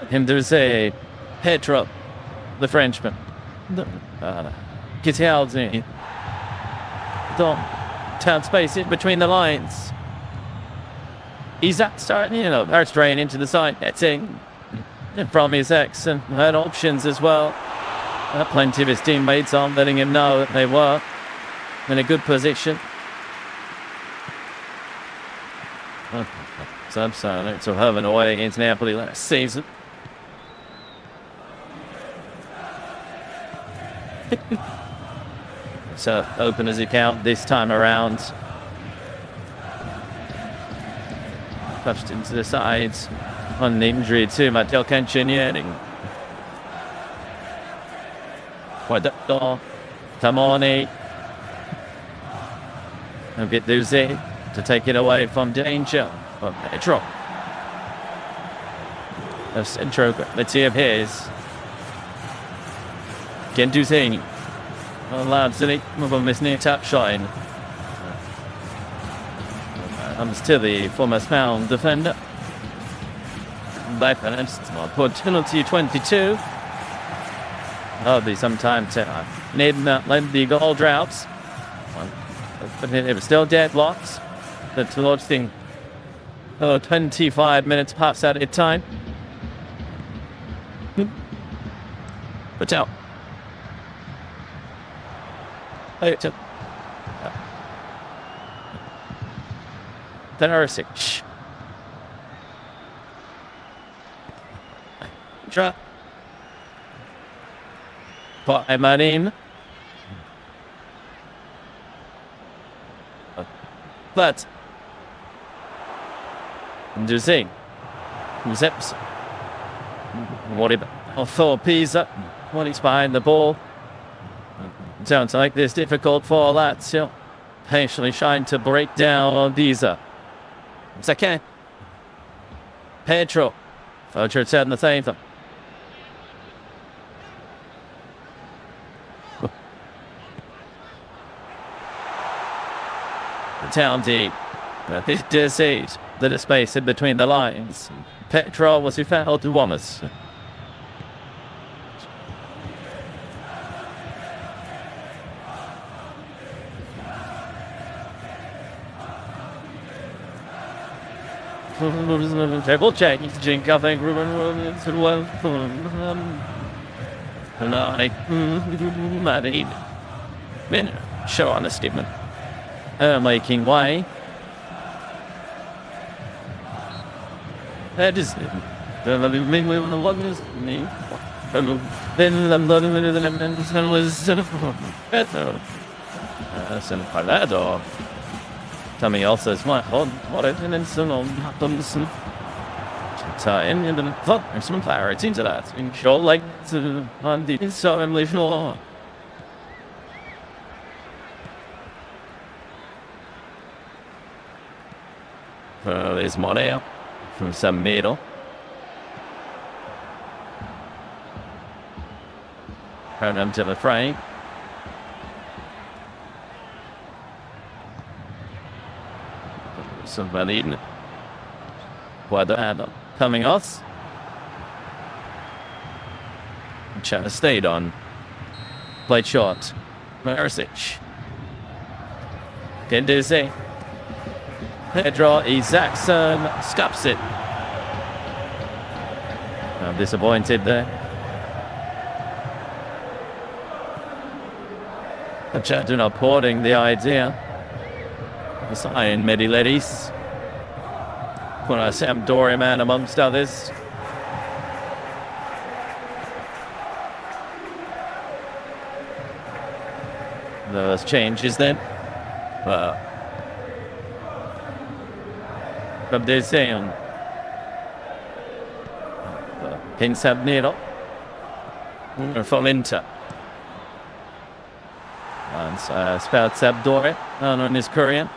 Him there's a Pedro, the Frenchman. Gets held in. Don't turn space in between the lines. He's starting, are straying into the side netting from his ex and had options as well. Plenty of his teammates aren't letting him know that they were in a good position. So having away against Napoli last season. So open as he can this time around. Pushed into the sides on the injury to Matteo Cancellieri. Guardado, Tamoni. And Vituzzi to take it away from danger of Pedro. A central ability of his. Genduzzi. Allowed to move on this near tap shot. Comes to the former Spawn defender. By penalty 22. There'll be some time to need let the goal droughts. But it was still deadlocked. That's launching 25 minutes past out of time. But out. Tenarisic. Drop. By Manin. But Duzin. Zips. What about Pisa? What is behind the ball? Sounds like this difficult for Lazio. Patiently trying to break down on Pisa. Second. Pedro. Focher said in the same thing. Down deep. This disease. The space in between the lines. Pedro was who fouled Wallace. Table change, Jink, I think, show on the statement. Making way. That is it. Then Tommy also is my what happens. Time in the thought there's some clarity to that. In short, like on the so emotional. There's Moneo from some middle. Program to the fray. Valid. Quadrado coming off. China stayed on. Played short. Marisic. Gendouzi. Pedro Isaacson scups it. I'm disappointed there. Do not porting the idea. Sign Mediletis. For a Sampdoria man amongst others. Those changes then. From this end. Pinsabnero. Folinta. And Spout Sampdoria on his career.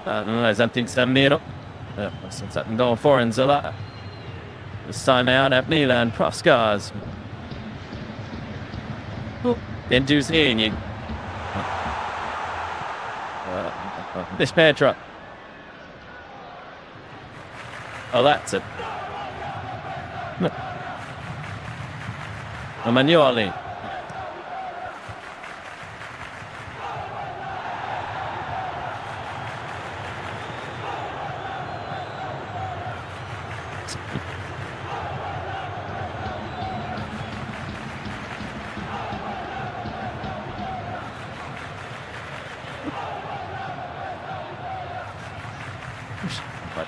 Something Samiro. Something going for Inzala. This time out at Milan, Proskars. Gendouzi. This Petra. Oh, that's it. Emanuele.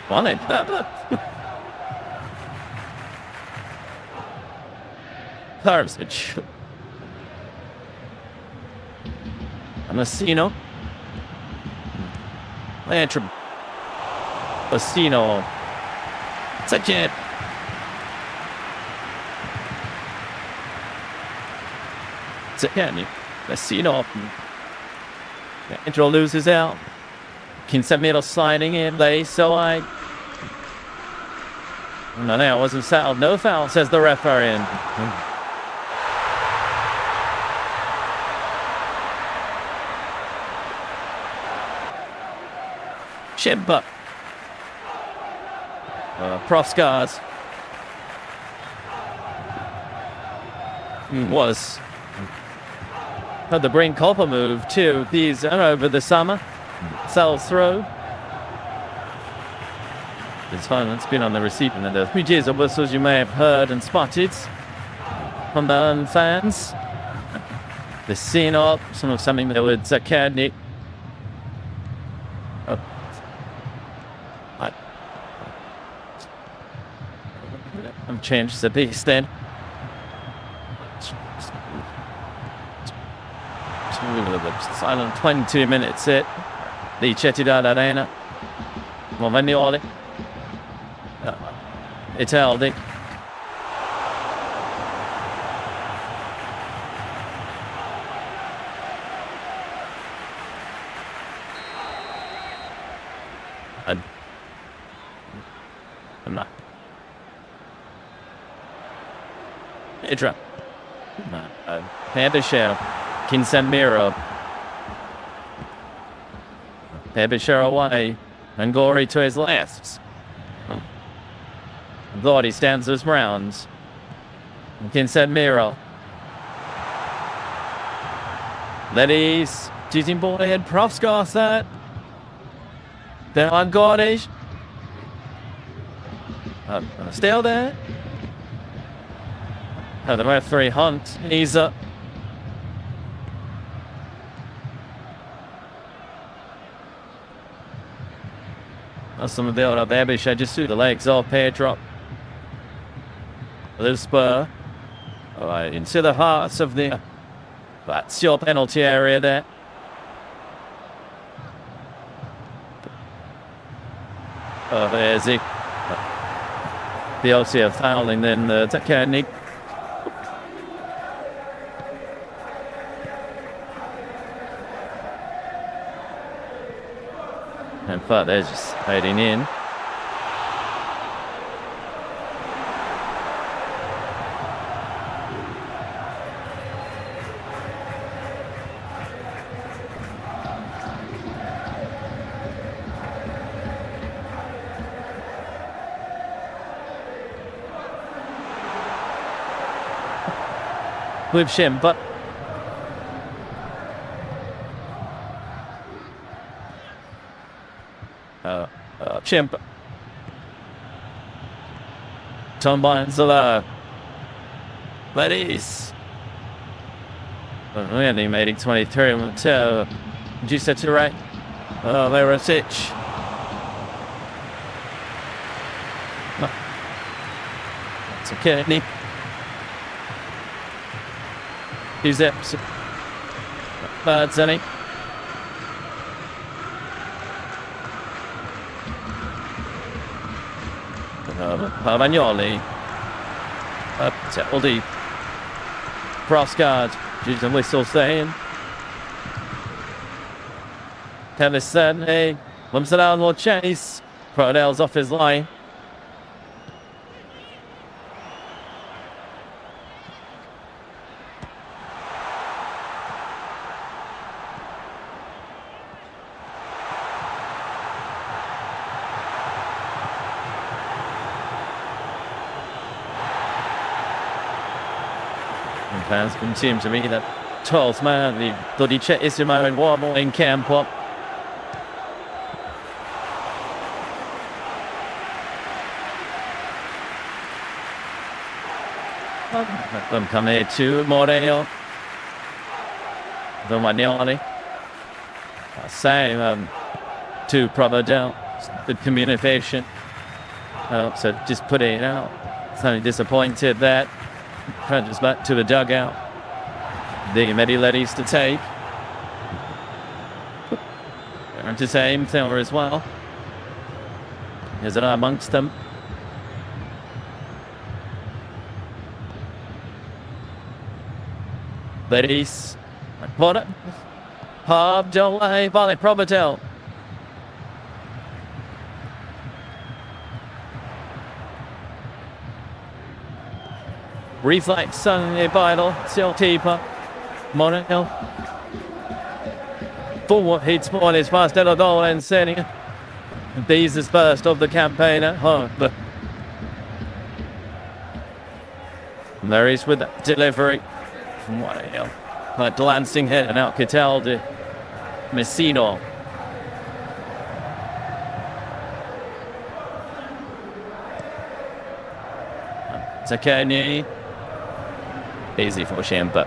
On it. Tharsic. Amacino. Lantrum. Bastino. Second. Second. Bastino. Intro loses out. Kinsamiro sliding in. So no, it wasn't foul. No foul, says the referee. Shimba. Proskars. Was. Had the Brain Culpa move too. These over the summer. Sells through. It's fun. It's been on the receiving end of 3 years of whistles you may have heard and spotted from the fans. The scene up, something that would Zakadnik. Oh. I've changed the beast then. Silent 22 minutes it. The Chetidad Arena. Movagnoli. Italdi. I'm not. Idra. Pabishero. Kinsamiro. Pabishero away. And Gori to his left. Thought he stands his rounds. Kinsamiro. Ladies. Cheating ball ahead. Profscar that. Then on Gordish. Still there. The referee Hunt. He's up. Some of the old Abish. I just threw the legs off. Pair drop. A little spur. Into the hearts of the Lazio penalty area there. There's the LCF fouling then the technique. And but they're just fading in. with Shimper. Shimper. Tombanzala. Ladies. Really made it 23 to Giuseppe. Oh, Verasic. That's a kidney. Giuseppe. Bazzani. Pavagnoli. Settled cross guard. Use a whistle saying. Tevisani. Lumsadown will chase. Prodell's off his line. Fans continue to be that 12th man, the 12esimo uomo in campo. Let them come here to Moreno. Romagnoli. Same to Provedel. Good communication. So just put it out. So disappointed that. Crunches back to the dugout. The Mediletis to take. They're to same Thelma as well. There's an amongst them. Ladies. What? Pub delay by Provedel. Reflex suddenly vital, still keeper. Monaco. Forward hits more is past Eladol and Serie. These is first of the campaign at home. There is with that delivery from Monaco. But glancing head and out Cataldi. Messino. Takani. Easy for Shimper.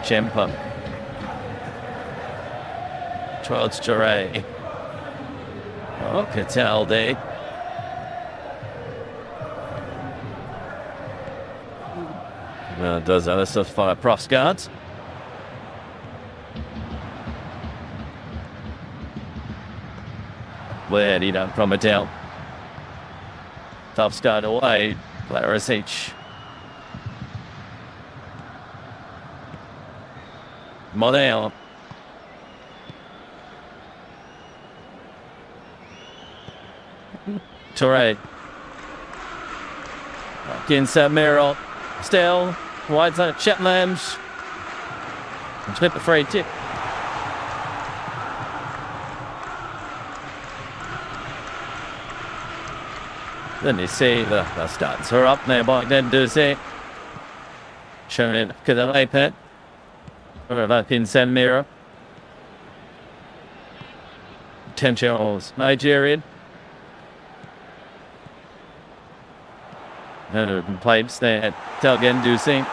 Shimper. Towards Jure. Oh, Cataldi. Does other stuff for cross guards. Where he done from a down. Tough start away. Larisic. Model. Torre. Against Miro. Still. Wide side of Chetlands. Flip a free tip. Then you see the stats are up there by then does it. Showing it to the lay pit. Or that in San Miro. 10-year-olds Nigerian. Pipes there. Telgen Ducing.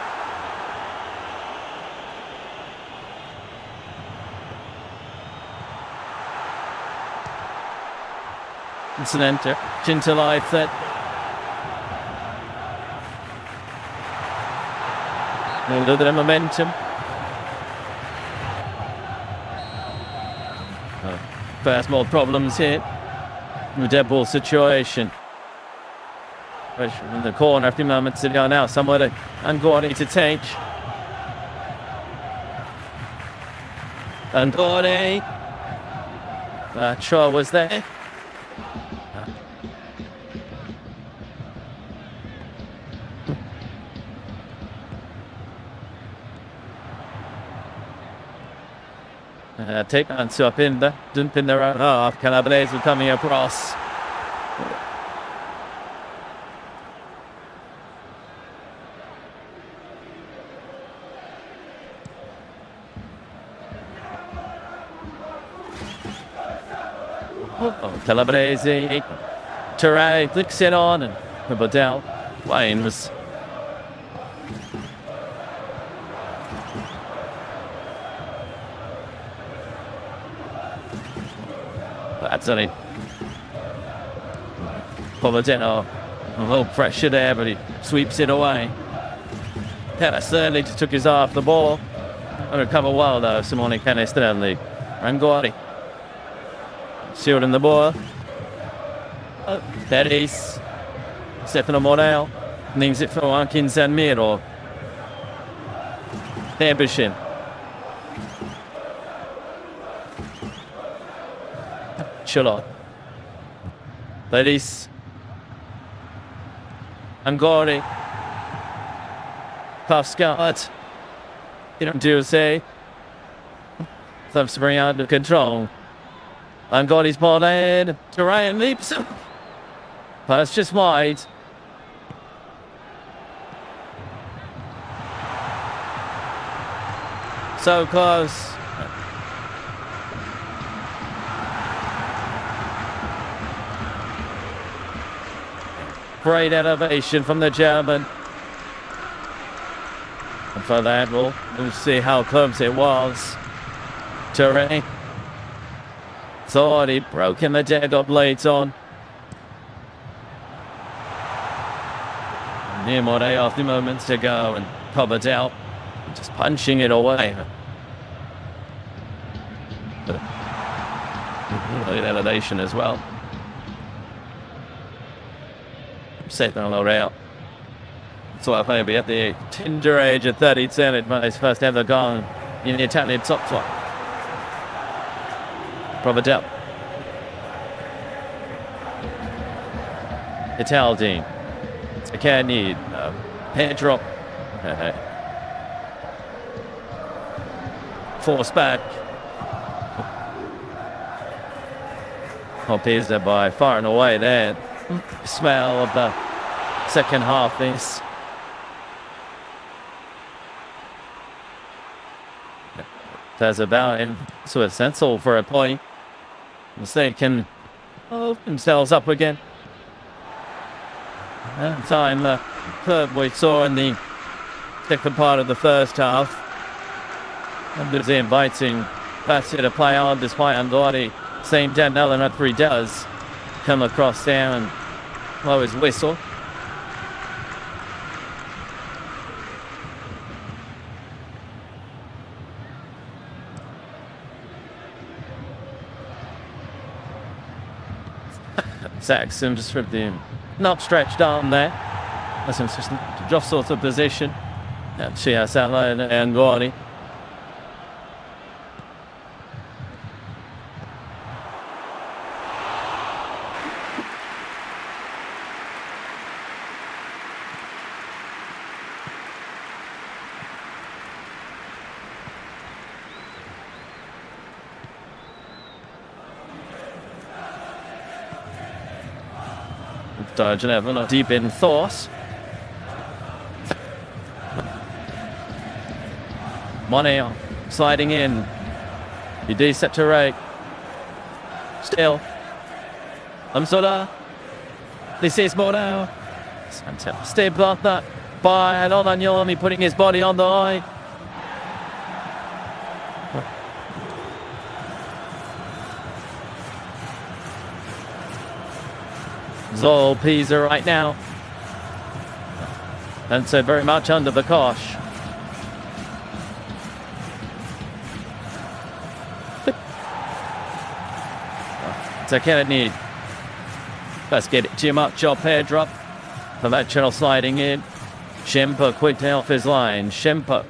It's an enter. Chintalite that. A little bit of momentum. First more problems here. The dead ball situation. In the corner, a few moments ago now, somewhere to Angoni to take. Angoni. Shaw was there. Take Ansu up in the dump in their own half. Calabrese coming across. Calabrese, Teray flicks it on, and Badell, Wayne was. That's only Poladeno, a little pressure there, but he sweeps it away. Certainly just took his eye off the ball. And recover well though, Simone Canestrelli. Rangori. Shielding the ball. There it is. Stefano Morel. Leaves it for Hopkins and Miro. Debushin. Chulot. There it is. Angori. Pascal. Didn't do say. Some spring out of control. Angori's ball in. Terrain leaps. But it's just wide. So close. Great elevation from the German. And for that, we'll see how close it was. Terrain. It's already broken the dead blades on. Near Morey after moments to go, and covered out. Just punching it away. Great elevation as well. Setting L'Oreal. So I maybe at the tender age of 37, but his first ever goal in the Italian top flight. Providel. Italdi. Zacani. Pedro. Force back. Pisa by far and away there. Smell of the second half is. There's about him, so it's sensible for a point. They can open themselves up again. And time the curve we saw in the second part of the first half. And there's inviting Lazio to play on despite Andorri. Same Daniel and after he does come across there and blow his whistle. Saxon just ripped him. Not stretched arm there. That's just just sort of position. And she has that line and Gordy. Geneva deep in thought. Moneo sliding in. You set to right. Still. Amsola. This is Moneo. Stay blocked that by Olagnomi putting his body on the line. All Pisa right now. And so very much under the cosh. So can it need? Let's get it. Jim up, job pair drop. For that channel sliding in. Shemper quick off his line. Shemper.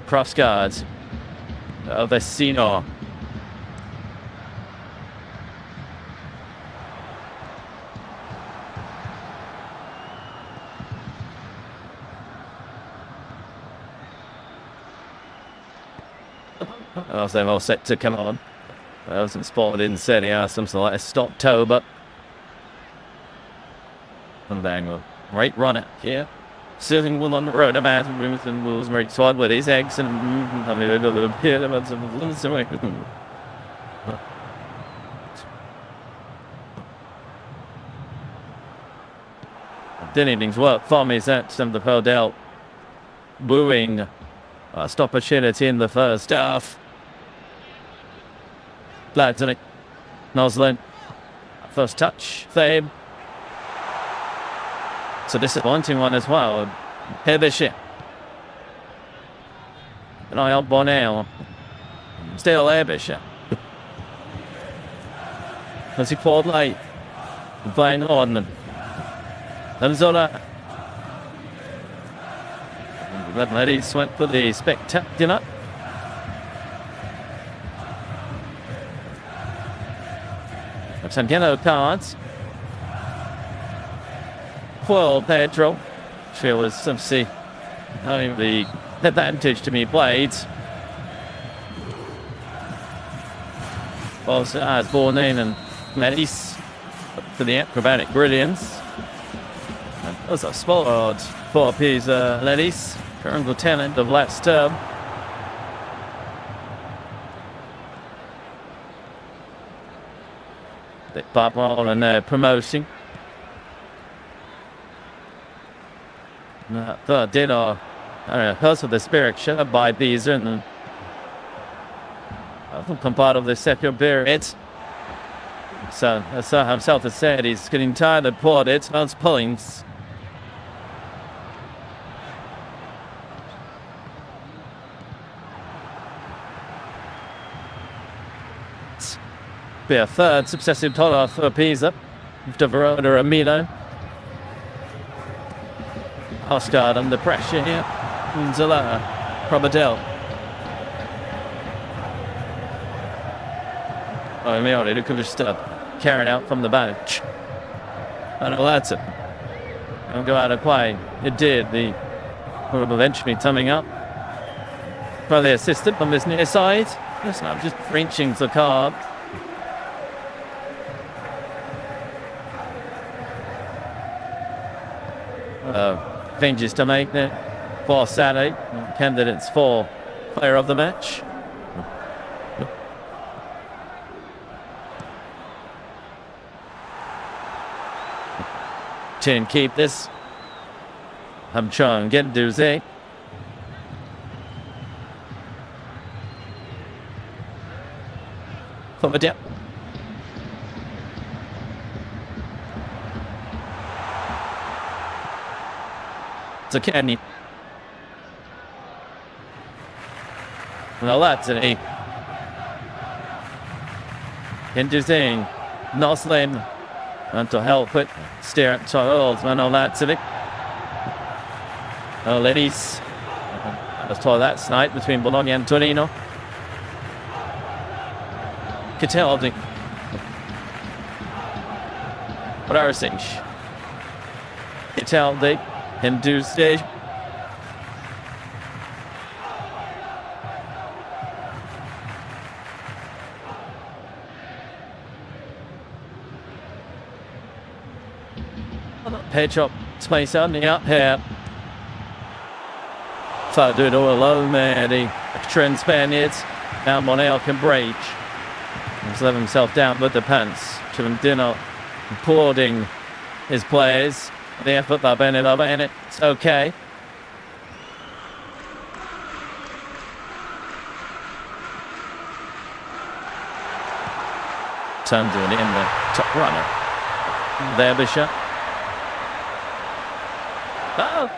Cross guards. Vecino. As they're all set to come on. I wasn't spotted in SerieA, something like a Stoptober. And then we'll right run it here. Sitting will on the road, a man and Will's very sword with his eggs and did anything's work for me at some of the Perdel booing stop opportunity in the first half. Bladtonic Noslin first touch Fabe. It's a disappointing one as well. Hebishe. And I up Bonell. Still Hebishe. As he fought late. Van Orden. And Zola. That ladies went for the spectacular. Some yellow cards. Well, Pedro. She was obviously having the advantage to be played. Also as Bornin and Metis for the acrobatic brilliance. And also spotted for PisaVsLazio, current lieutenant of last term. They pop on and promoting. Third dinner, because of the spirit shared by Pisa and come part of the second period. So, as himself has said, he's getting tired of it, on points. Be a third successive total for Pisa after Verona and Milan. Ostard under pressure here. Zala, Probadel. Oh, Mione, who could have just carried out from the bench. And that's it. Don't go out of play. It did. The will eventually coming up. By the assistant on this near side. It's not just Frenching the card. Changes to make there for Saturday. Candidates for player of the match. Chin keep this. I'm trying to get Duze. For the depth. So Kenny. Well, that's an 8. Interesting. Noslin. And to help it. Stare at Charles. Well, that's it. Ladies. Let's try that tonight between Bologna and Torino. Cataldi. Brarsic. Cataldi. Hindu stage. Pedro space on the up here. Fadu all alone there. The trend Spaniards. Now Monel can breach. He's let himself down with the pants. Chivendino applauding his players. The effort by Benedova in it. It's okay. Turns it in the top runner. There, Bishop. Oh.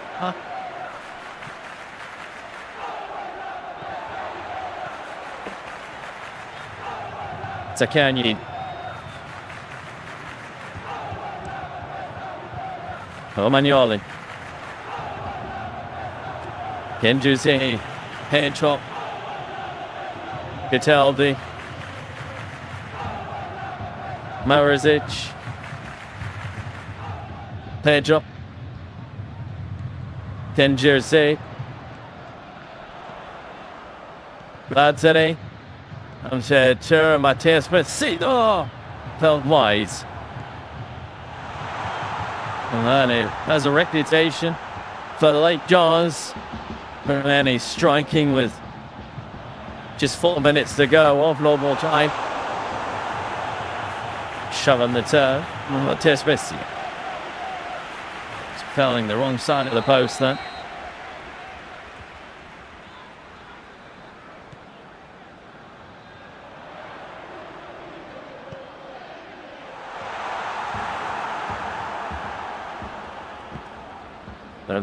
Zaccagni. Romagnoli. Genjusi. Pedro. Cataldi. Marizic. Pedro. Genjusi. Bladtonic. Matthias Vecino felt wise. And then he has a reputation for late jaws. And then he's striking with just 4 minutes to go off normal time. Shove on the turn. Matthias Vecino. He's felling the wrong side of the post then.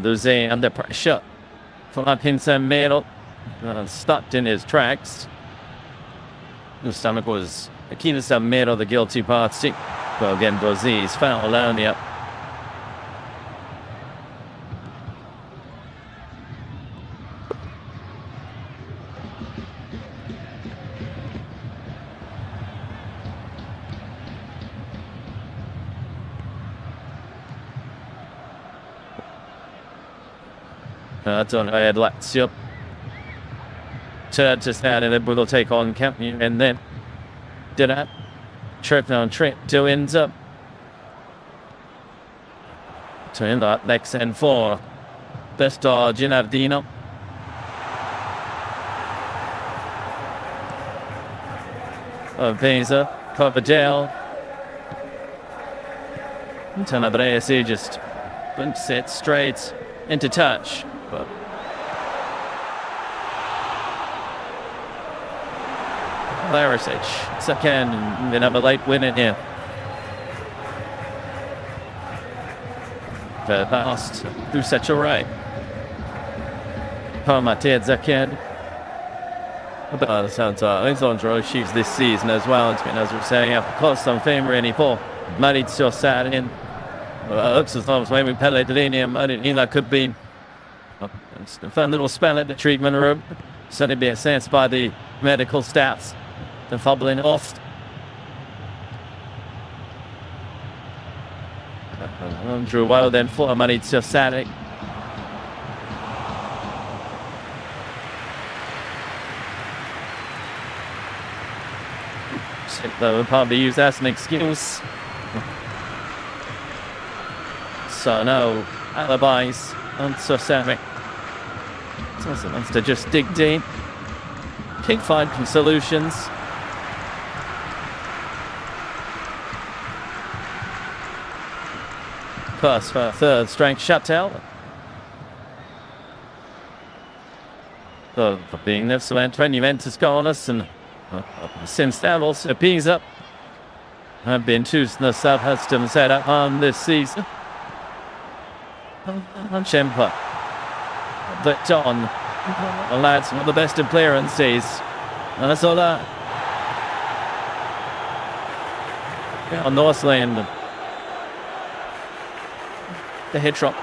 Losing under pressure from Hopkins in middle, stuck in his tracks. The stomach was the key to some middle, the guilty party. Well, again, Bozzi's foul only up. Don't I had Lazio. Turn to stand and then will take on Company and then did that. Trip on trip to ends up. To end up next and four. Best Ginardino. Pisa, Coverdale. Tenebresi just glimpse it straight into touch. But Larisic, second, and then have a late win in here. The past through such a right. Matthias second. But sounds Alessandro Chiefs this season as well. It's been, as we're saying, close on favor anymore. Marit still sat in. Looks as though maybe Pellegrini and Marina could be. It's a fun little spell at the treatment room. Certainly be assessed by the medical staffs. The fumbling off. Drew well then for Maurizio Sarri. That would probably use as an excuse. So no alibis on Sarri. Also wants to just dig deep. Keep finding solutions. First for third strength shutout. So for being excellent when Juventus corners and since that also Pisa have been choosing the Southampton setup on this season. And Chempa. But John, the lads, one of the best in clearances. And that's all that. On Northland. The hit drop.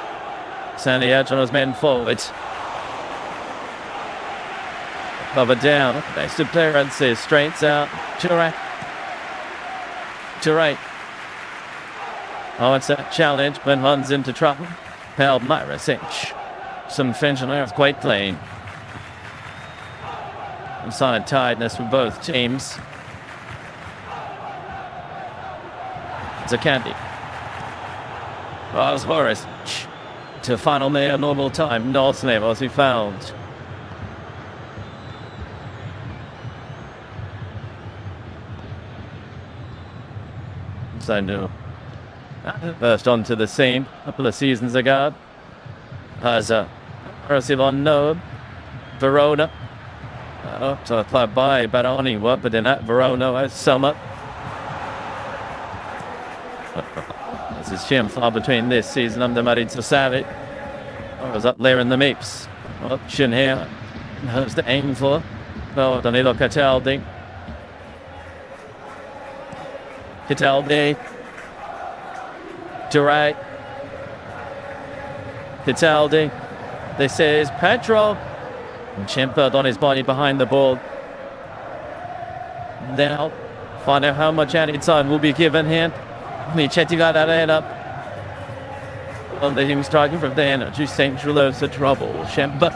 Sandy Edge on his men forward. Cover down. Best of clearances. Straights out. Turay. Oh, it's a challenge when runs into trouble. Held Myrasic. Some Finch quite clean. Inside tiredness for both teams. It's a candy. Bars Horace to final near normal time. Northland was he found. So no. First onto the scene a couple of seasons ago. As Arsilon Noab, Verona. So applied by Baroni, but then at Verona as summer. This is Jim far between this season under Maurizio Sarri. I was up there in the Meeps. Option here. Who's the aim for? No, Danilo Cataldi. Duray. Cataldi. This is Pedro. And Chimpered on his body behind the ball. Now, find out how much added time will be given here. Michetti got that head up. Well, the team striking from there. Energy Central loads of trouble. Shemper.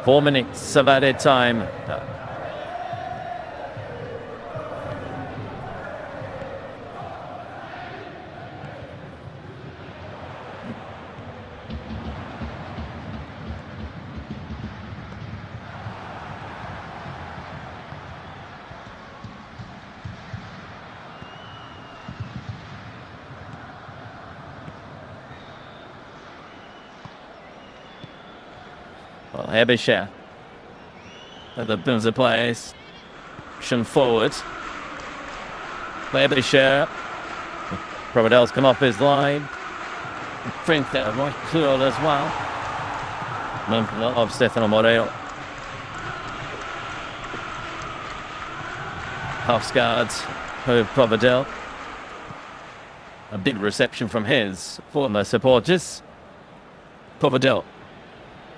4 minutes of added time. Well, Hebisher at the Pisa place. Pushing forward. Hebisher. Providel's come off his line. Print there, right clear as well. Of Stefano Moreo. Half guards of Providel. A big reception from his former supporters. Providel.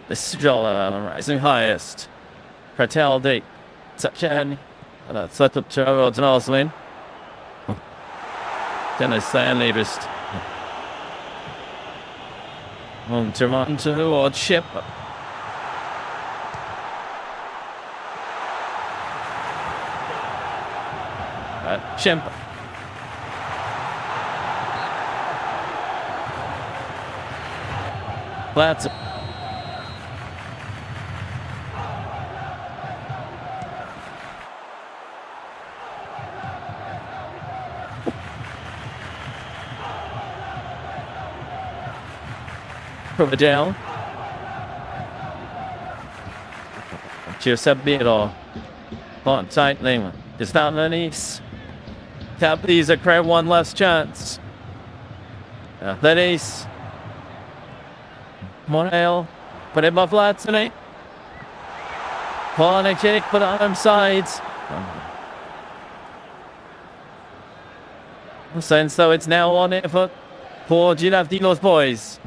The Stroller rising highest. Fratelli. Sacchani. Set up towards Noslin. Dennis Stanley just on Toronto towards Ship. Shimp. That's Providel. Giuseppe on tightly. Is that Lenise? Pisa crowd one last chance. Lenise. Morel. Put him off Latsony. Polonic put on him sides. Sense though it's now on it for Gilardino's boys.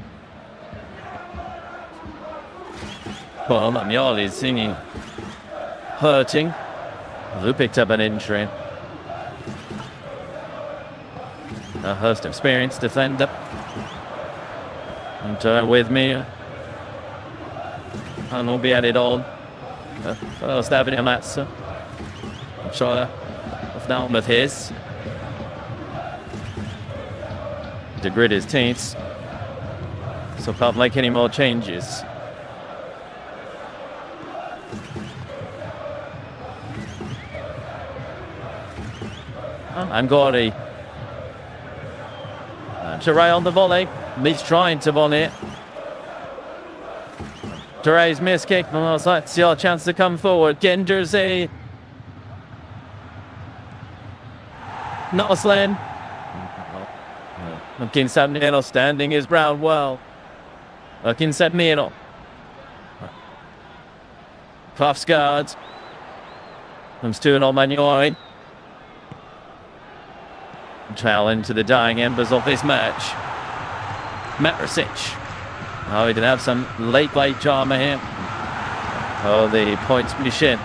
Well, Mioli's singing, hurting. Who picked up an injury? A Hurst experienced defender. And with me, and we'll be at it all. First avenue Mats. I'm sure of down with his. To grit his teeth. So can't make any more changes. Angori. Teray on the volley. He's trying to volley it. Teray's missed kick. That's your chance to come forward. Gendersy. Noslin. Kinsadmino standing his ground well. Kinsadmino. Klafsgaard. Comes to an Omaniori. Challenge to the dying embers of this match. Matrisic. Oh, he did have some late drama here. Oh, the points machine.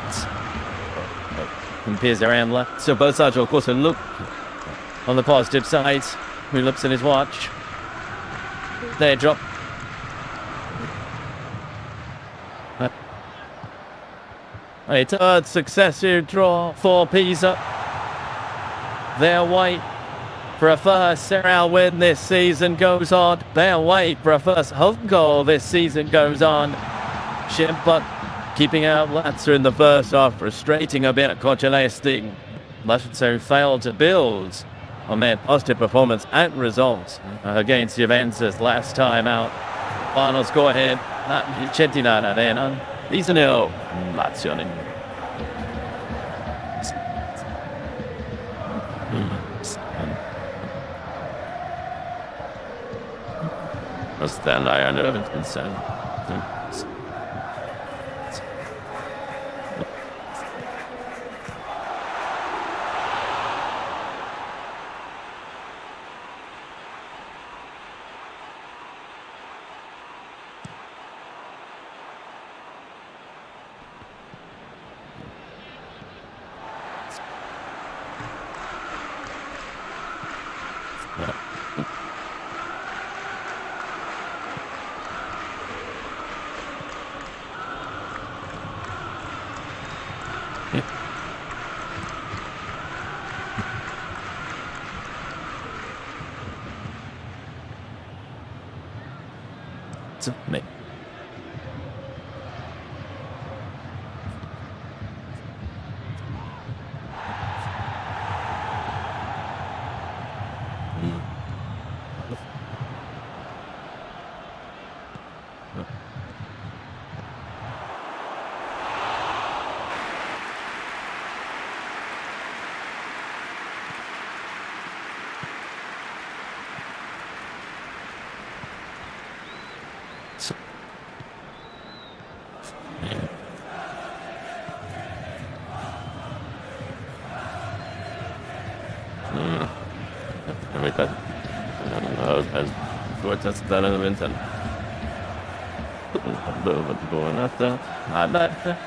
And Pisa around left. So both sides, of course, will look on the positive side. Who looks at his watch? There, drop. A third successive draw for Pisa. Their wait for a first Serie win this season goes on. Their wait for a first home goal this season goes on. Shimpa keeping out Lazio in the first half, frustrating a bit at Biancocelesti. Lazio failed to build on their positive performance and results against Juventus last time out. Final score here. Centinana then. These are nil. Lazio. Stand I under of concern. to me. That's done in the meantime. Going up there. I like that.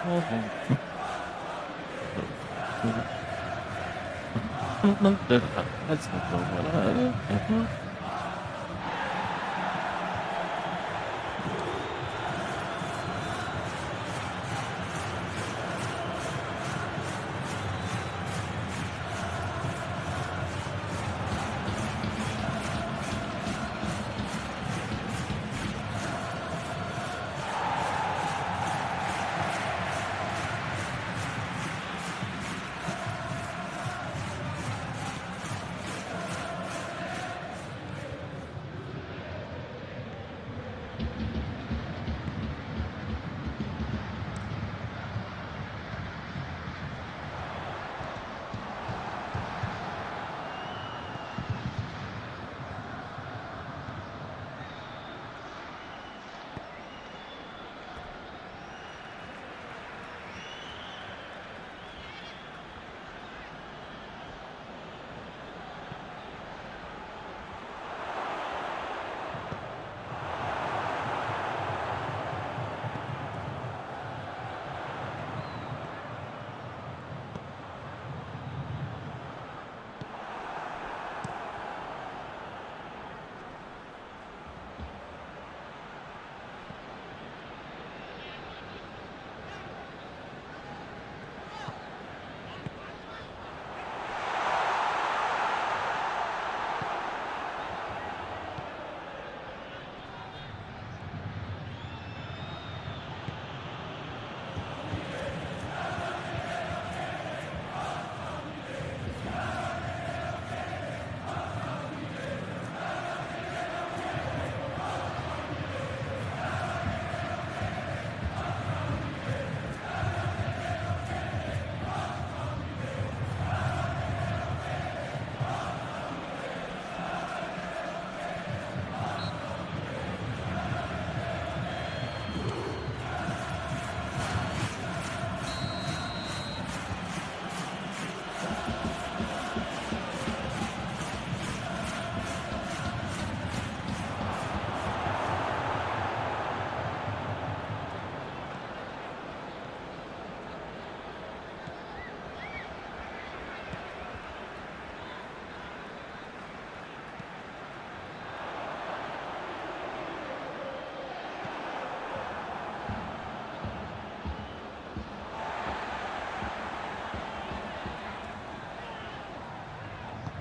That's not